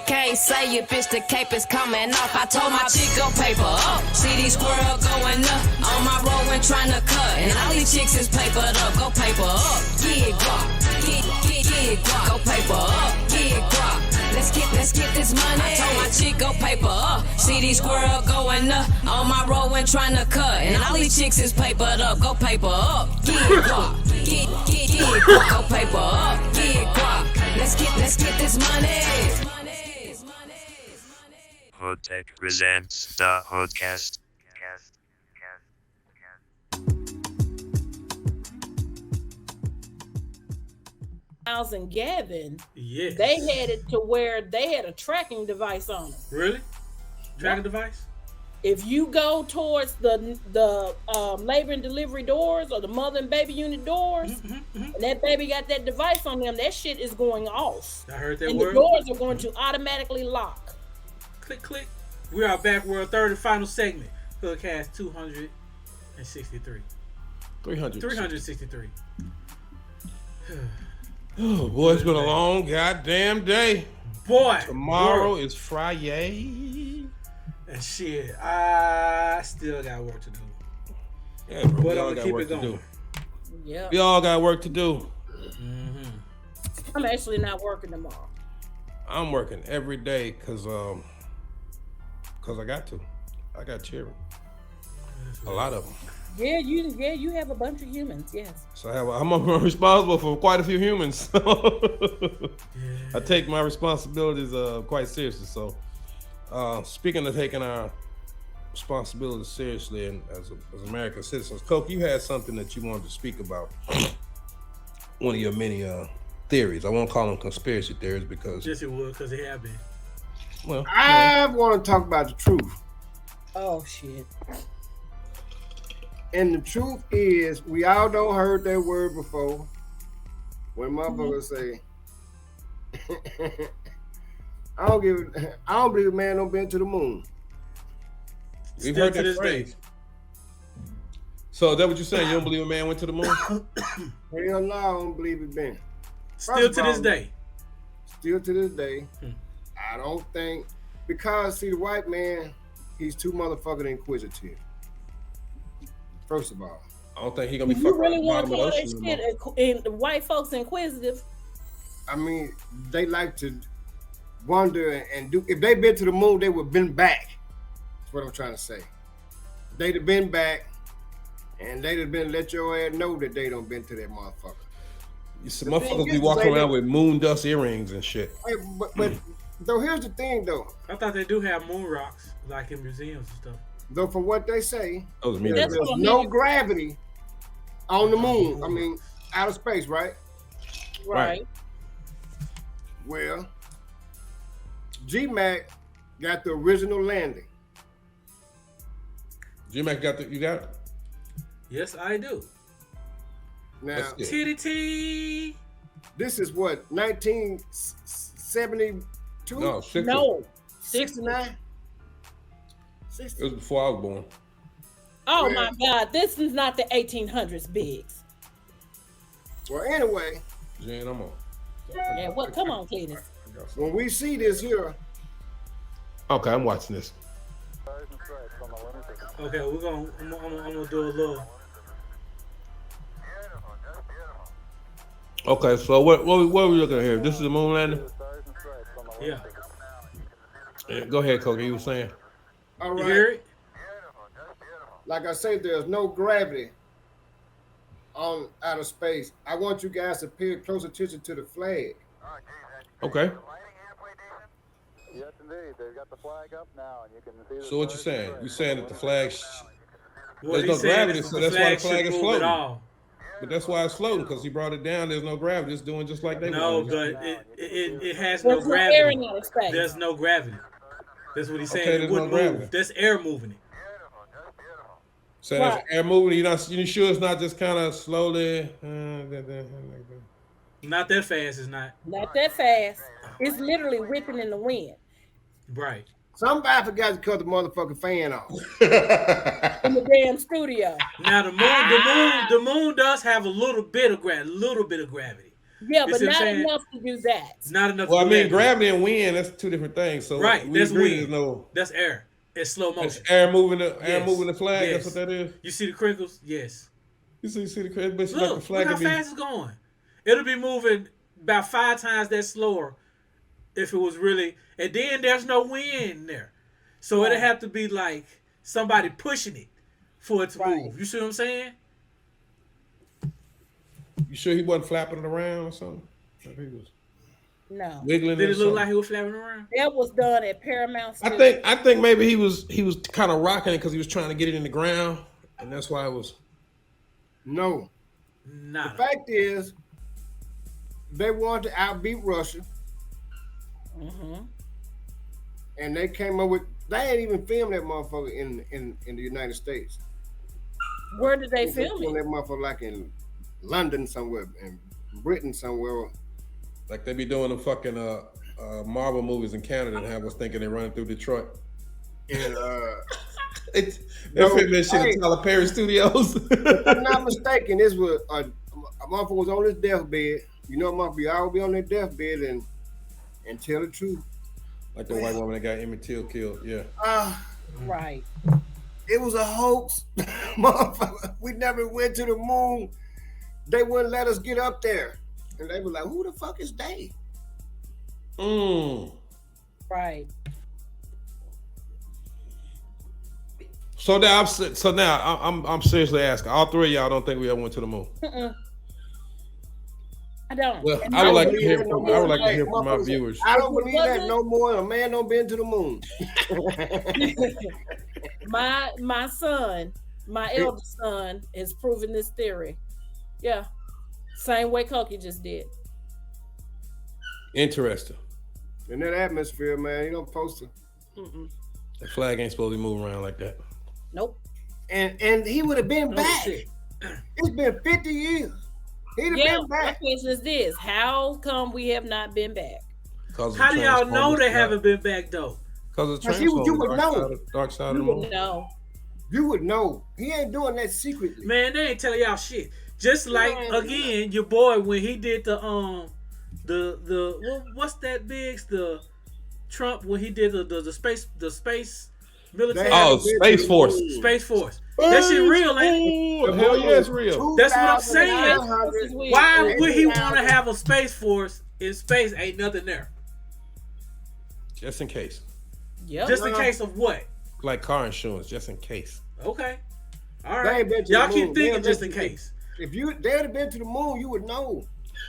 can't say it, bitch, the cape is coming off. I told my chick go paper up. See these squirrel going up on my road and trying to cut. And all these chicks is papered up, go paper up. Get guap, get guap, go paper up, get guap. Let's get this money. I told my chick go paper up. See these squirrel going up on my road and trying to cut. And all these chicks is papered up. Go paper up. Get guap. Get guap. Go paper up. Get guap. Let's get this money. HoodTech Presents daHoodCast. Miles and Gavin, Yes. they had it to where they had a tracking device on them. Really? Tracking device? If you go towards the labor and delivery doors or the mother and baby unit doors, and that baby got that device on them, that shit is going off. I heard that and word. the doors are going to automatically lock. Click, click. We are back. We're our third and final segment. HoodCast 263. 363. Oh, boy, it's been a long goddamn day. Boy. Tomorrow is Friday. And shit, I still got work to do. Yeah, bro, But we I'm all gonna got keep work it to going. do. Yeah. We all got work to do. I'm actually not working tomorrow. I'm working every day because I got to. I got children. A lot of them. Yeah, you have a bunch of humans. Yes. So I'm responsible for quite a few humans. I take my responsibilities quite seriously. So, speaking of taking our responsibilities seriously and as American citizens, Koky, you had something that you wanted to speak about. One of your many theories. I won't call them conspiracy theories because Yes, it would, because it have been. well, I want to talk about the truth. Oh shit. And the truth is, we all don't heard that word before. When motherfuckers say, I don't believe a man don't been to the moon. we've Still heard to that this phrase. day. So is that what you're saying? You don't believe a man went to the moon? Hell no, I don't believe it been. Still First to of this all, day. Still to this day, I don't think, because see, the white man, he's too motherfucking inquisitive. First of all. I don't think he's gonna be You fucking really around the want to bottom of call the that ocean shit and white folks inquisitive? I mean, they like to wonder and do. If they been to the moon, they would been back. That's what I'm trying to say. They'd have been back, and they'd have been let your ass know that they don't been to that motherfucker. You see, motherfuckers be walking around with moon dust earrings and shit. Hey, but though, here's the thing, though. I thought they do have moon rocks, like in museums and stuff. Though, from what they say, Those are me. That's there's what I no mean. gravity on the moon. I mean, outer space, right? Right. Well, G-Mack got the original landing. G-Mack you got it? Yes, I do. Now, That's good. TDT. this is what, 1972? No, 60. No. 69? It was before I was born. Oh Well- my God, this is not the 1800s, Biggs. Well, anyway, Jen, I'm on. Yeah, what? Come on, Cletus. when we see this here, Okay, I'm watching this. Okay, I'm gonna do a little. Okay, so what are we looking at here? This is the moon landing? Yeah. Yeah, go ahead, Koky. You were saying? all You hear right, it? like I say, there's no gravity on outer space. I want you guys to pay close attention to the flag. Okay. Yes, indeed. They've got the flag up now, and you can see the So what you saying? You saying that the flag? Well, There's no he's saying gravity, that so that's why the flag should is move floating. at all. But that's why it's floating, because he brought it down. There's no gravity. It's doing just like they No, want. but it has There's no no air in gravity. that space. There's no gravity. That's what he's saying. Okay, It there's wouldn't no move. gravity. That's air moving it. So Right. there's air moving. You sure it's not just kind of slowly? Not that fast, it's not. Not that fast. It's literally whipping in the wind Right. Somebody forgot to cut the motherfucking fan off. in the damn studio. Now the moon does have a little bit of gravity. Yeah, You but see what I'm not saying? enough to do that. It's not enough. Well, I to do mean, that. gravity and wind, that's two different things. So Right, we that's agree wind. there's no. That's air. It's slow motion. It's air moving the Yes. flag. Yes. That's what that is. You see the crinkles? Yes. You see the crazy, but like the Look flag how could be. fast it's going. It'll be moving about 5 times that slower if it was really. And then there's no wind there, so it'll have to be like somebody pushing it for it to move. You see what I'm saying? You sure he wasn't flapping it around or something? Like he was No. wiggling. Did or it look something? like he was flapping around? That was done at Paramount Studios. I think maybe he was kind of rocking it because he was trying to get it in the ground, and that's why it was. No. Nah. The fact is, they wanted to outbeat Russia, and they came up with. They ain't even filmed that motherfucker in the United States. Where did they They film filmed it? that motherfucker like in London somewhere, in Britain somewhere. Like they be doing the fucking Marvel movies in Canada and have us thinking they're running through Detroit. And They filmed that shit hey. in Tyler Perry Studios. if I'm not mistaken, this was a motherfucker was on his deathbed. You know, motherfucker, I will be on their deathbed and tell the truth. Like the white woman that got Emmett Till killed. Yeah. Right. It was a hoax, motherfucker. We never went to the moon. They wouldn't let us get up there, and they were like, "Who the fuck is they?" Right. So now I'm seriously asking. All three of y'all don't think we ever went to the moon? I don't. Well, And I would don't like to believe hear it from no I would more. like to hear from our viewers. I don't believe that no more. A man don't been to the moon. My son, my eldest son, has proven this theory. Yeah. Same way Koky just did. Interesting. In that atmosphere, man, you don't post it. The flag ain't supposed to be moving around like that. Nope. And he would have been back. Shit. It's been 50 years. He'd have Yeah, been my back. question is this: how come we have not been back? How do y'all know they haven't been back though? Because Because you would know. Dark side of You the moon. would know. You would know. He ain't doing that secretly. Man, they ain't telling y'all shit. Just like again, your boy when he did the what's that Bigs, the Trump when he did the space military. Oh, Space Force. Space Force. That shit real, ain't it? Hell yeah, it's real. That's what I'm saying. 2,900. Why would he want to have a Space Force in space? Ain't nothing there. Just in case. Yep. Just in case of what? Like car insurance, just in case. Okay. All They right. ain't been to Y'all the keep moon. thinking They just in ain't been to- case. If they'd have been to the moon, you would know.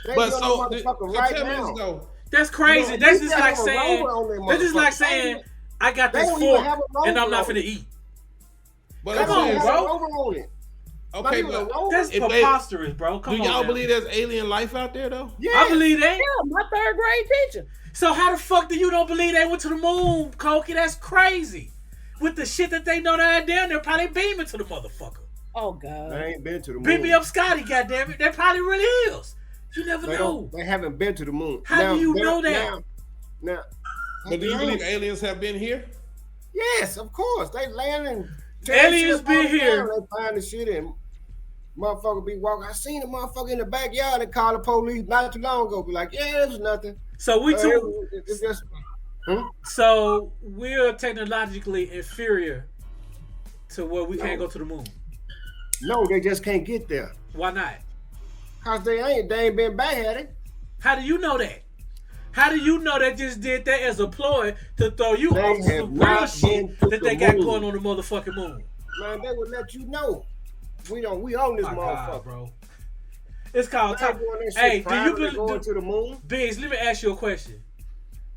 They But doing so, the motherfucker so right tell me now. this though. That's crazy. No, That's you just gotta like have a saying. rover on that That's just like motherfucker. saying I got They this don't even fork have a and I'm rover not on finna it. eat. But Come I'm on, saying, bro. Over on it. Okay, Not even a but rover. That's If they- preposterous, bro. Come do on. y'all now. believe there's alien life out there though? I believe that. Yeah, my third grade teacher. So how the fuck do you don't believe they went to the moon, Koky? That's crazy. With the shit that they know they're down there, probably beaming to the motherfucker. Oh God. They ain't been to the moon. Beat me up, Scotty. Goddammit, that probably really is. You never They, know. they haven't been to the moon. How do you know that? Now, But do you believe aliens have been here? yes, of course. They land and Aliens shit been all the here. time. They find the shit and motherfucker be walking. I seen a motherfucker in the backyard and call the police not too long ago. Be like, yeah, it was nothing. So we too. It's just. So we're technologically inferior to where we can't go to the moon. No, they just can't get there. Why not? Cause they ain't been back at it. How do you know that? How do you know they just did that as a ploy to throw you They off to have some real not shit been to that the they got moon. going on the motherfucking moon? Man, they would let you know. We own this My motherfucker. God, bro. It's called They top. doing that shit Hey, do you privately going believe? to the moon? Biggs, let me ask you a question.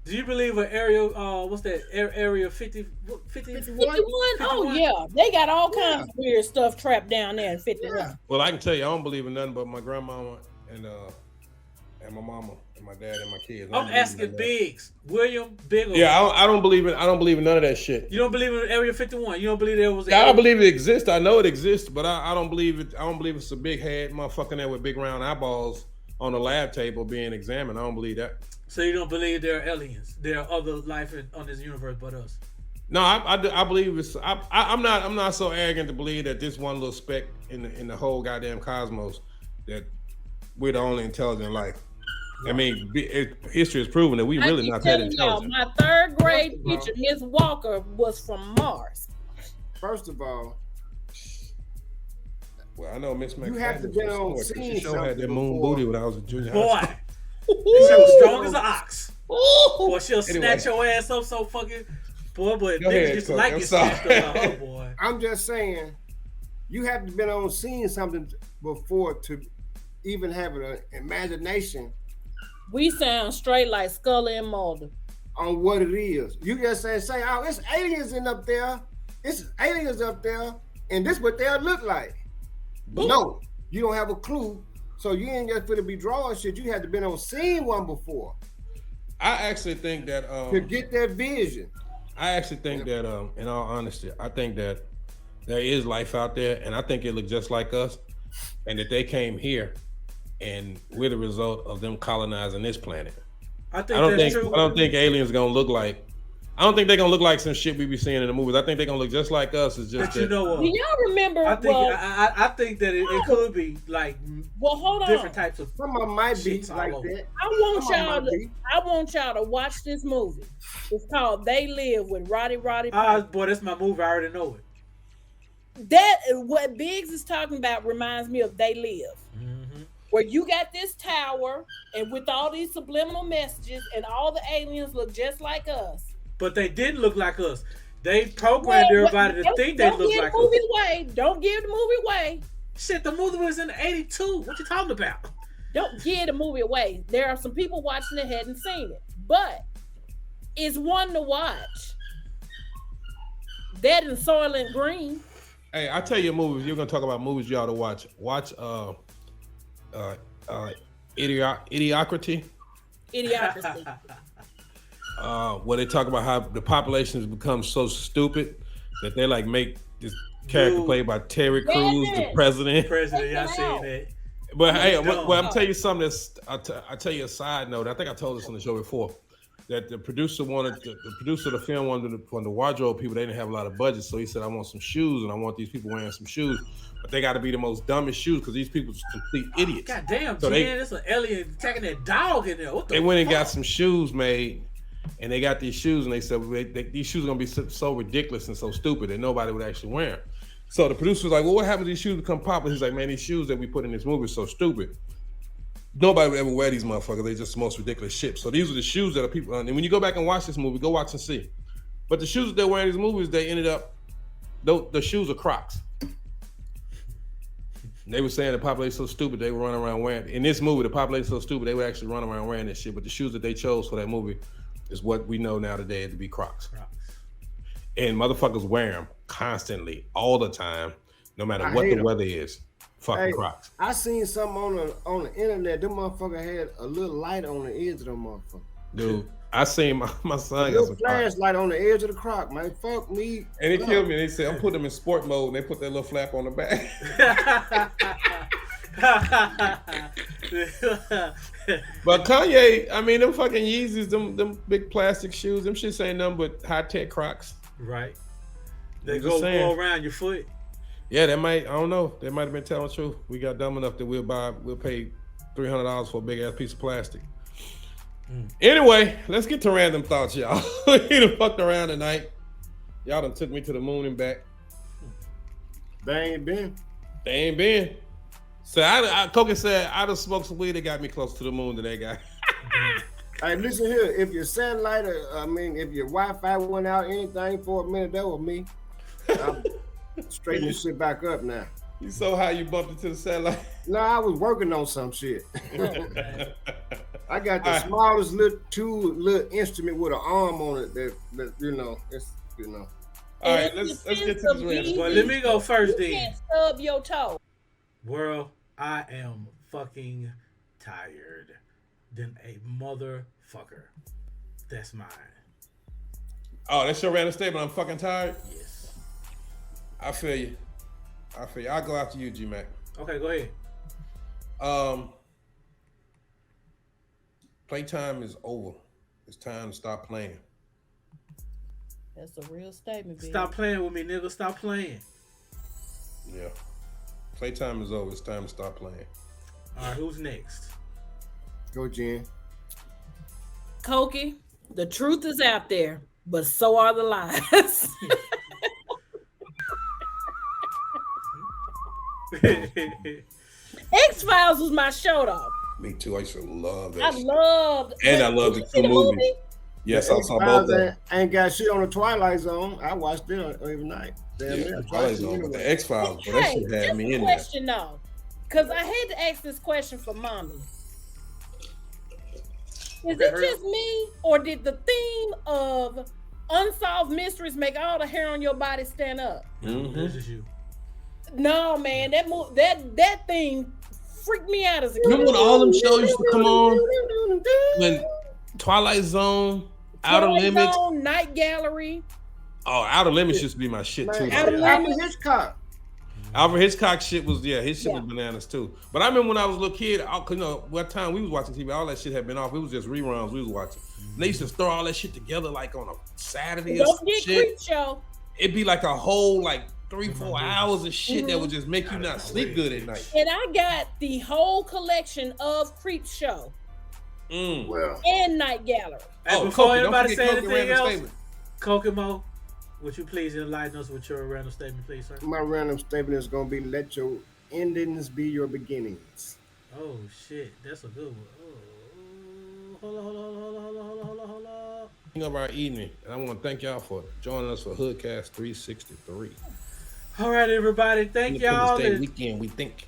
Do you believe an area? What's that? Area 50, 51? Oh yeah, they got all kinds of weird stuff trapped down there in 51. Well, I can tell you, I don't believe in nothing but my grandmama and my mama and my dad and my kids. I'm asking Biggs, William Biggs. Yeah, I don't believe in none of that shit. You don't believe in Area 51. You don't believe there was. I believe it exists. I know it exists, but I don't believe it. I don't believe it's a big head motherfucker there with big round eyeballs on the lab table being examined. I don't believe that. So you don't believe there are aliens? There are other life on this universe but us? No, I believe it's. I'm not so arrogant to believe that this one little speck in the whole goddamn cosmos that we're the only intelligent life. I mean, history has proven that we really not that intelligent. My third grade teacher, Miss Walker, was from Mars. First of all, well, I know Miss McFadden. You have to be on scene. She sure had that moon booty when I was a junior high Boy, she was strong as an ox. Boy, she'll snatch your ass up so fucking. Boy, but niggas used to like it snatched up by her, boy. I'm just saying, you have to be on scene something before to even have an imagination. We sound straight like Scully and Mulder. On what it is. You just say, oh, it's aliens up there. It's aliens up there. And this what they'll look like. Boom. No, you don't have a clue. So you ain't just gonna be drawing shit. You had to been on scene one before. I actually think that to get that vision. I actually think that in all honesty, I think that there is life out there, and I think it looks just like us, and that they came here and we're the result of them colonizing this planet. I don't think aliens gonna look like. I don't think they're gonna look like some shit we be seeing in the movies. I think they're gonna look just like us. It's just that, you know, do y'all remember? I think that it could be like hold on, different types of. Some of them might be like that. I want y'all to watch this movie. It's called They Live with Roddy. Boy, that's my movie. I already know it. That what Biggs is talking about reminds me of They Live. Where you got this tower and with all these subliminal messages and all the aliens look just like us. But they didn't look like us. They programmed everybody to think they look like us. Don't give the movie away. Shit, the movie was in 82. What you talking about? Don't give the movie away. There are some people watching that hadn't seen it. But it's one to watch. That and Soylent Green. Hey, I tell you movies. You're gonna talk about movies you ought to watch. Watch Idiocracy. Where they talk about how the population has become so stupid that they like make this character played by Terry Crews, the president. Y'all seen that? But hey, well, I'm telling you something. I'll tell you a side note. I think I told this on the show before. That the producer of the film wanted from the wardrobe people. They didn't have a lot of budget, so he said, "I want some shoes, and I want these people wearing some shoes, but they got to be the most dumbest shoes because these people are complete idiots." God damn, so there's an alien attacking that dog in there. What the they went and got some shoes made, and they got these shoes, and they said these shoes are gonna be so ridiculous and so stupid that nobody would actually wear them. So the producer was like, "Well, what happened to these shoes become popular?" He's like, "Man, these shoes that we put in this movie are so stupid. Nobody would ever wear these motherfuckers. They're just the most ridiculous shit." So these are the shoes that are people. And when you go back and watch this movie, go watch and see. But the shoes that they're wearing in these movies, they ended up, the shoes are Crocs. And they were saying the population so stupid they were running around wearing. In this movie, the population so stupid they would actually run around wearing this shit. But the shoes that they chose for that movie is what we know now today to be Crocs. And motherfuckers wear them constantly, all the time, no matter what the weather is. Fucking Crocs. I seen something on the internet. Them motherfucker had a little light on the edge of them motherfucker. Dude, I seen my son got some flashlight on the edge of the Croc, man. Fuck me. And they killed me. They said, I'm putting them in sport mode, and they put that little flap on the back. But Kanye, I mean, them fucking Yeezys, them big plastic shoes, them shits ain't nothing but high-tech Crocs. Right. They go around your foot. Yeah, I don't know. They might have been telling the truth. We got dumb enough that we'll pay $300 for a big ass piece of plastic. Anyway, let's get to random thoughts, y'all. We done fucked around tonight. Y'all done took me to the moon and back. They ain't been. So Koky said, I done smoked some weed that got me closer to the moon than they got. Hey, listen here. If your satellite, if your Wi-Fi went out anything for a minute, that was me. Straighten this shit back up now. You so high you bumped into the satellite? No, I was working on some shit. I got the smallest little instrument with an arm on it that you know, it's you know. All right, let's get to this random. Well, let me go first You then. can't stub your toe. World, I am fucking tired than a motherfucker. That's mine. Oh, that's your random statement. I'm fucking tired. Yes. I feel you. I'll go after you, G-Mack. Okay, go ahead. Playtime is over. It's time to stop playing. That's a real statement, baby. Stop playing with me, nigga. Stop playing. Yeah. Playtime is over. It's time to stop playing. All right, who's next? Go, Jen. Koky, the truth is out there, but so are the lies. X-Files was my show, though. Me too. I used to love that. I loved the two movies. Yes, I saw both of them. I ain't got shit on the Twilight Zone. I watched it every night. Yeah, Twilight Zone, but the X-Files, but that shit had me in there. Question though, because I had to ask this question for mommy. Is it just me, or did the theme of unsolved mysteries make all the hair on your body stand up? This is you. No, man, that thing freaked me out as a kid. Remember when all them shows used to come on? When Twilight Zone, Outer Limits, Night Gallery. Oh, Outer Limits used to be my shit too. Alfred Hitchcock. Alfred Hitchcock shit was his shit was bananas too. But I remember when I was a little kid, you know, what time we was watching TV, all that shit had been off. It was just reruns we was watching. And they used to throw all that shit together like on a Saturday or some shit. Creep Show. It'd be like a whole 3-4 hours of shit that would just make you not sleep good at night. And I got the whole collection of Creep Show. Well, and Night Gallery. And before anybody say anything else, Koky Moe, would you please enlighten us with your random statement, please, sir? My random statement is going to be, let your endings be your beginnings. Oh, shit. That's a good one. Hold on. Of our evening, and I want to thank y'all for joining us for HoodCast 363. All right, everybody. Thank y'all. Day weekend, we think.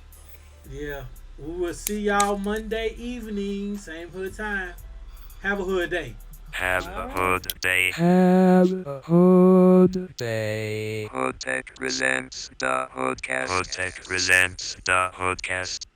Yeah. We will see y'all Monday evening, same hood time. Have a hood day. Have a hood day. Have a hood day. HoodTech presents the HoodCast. HoodTech presents the HoodCast.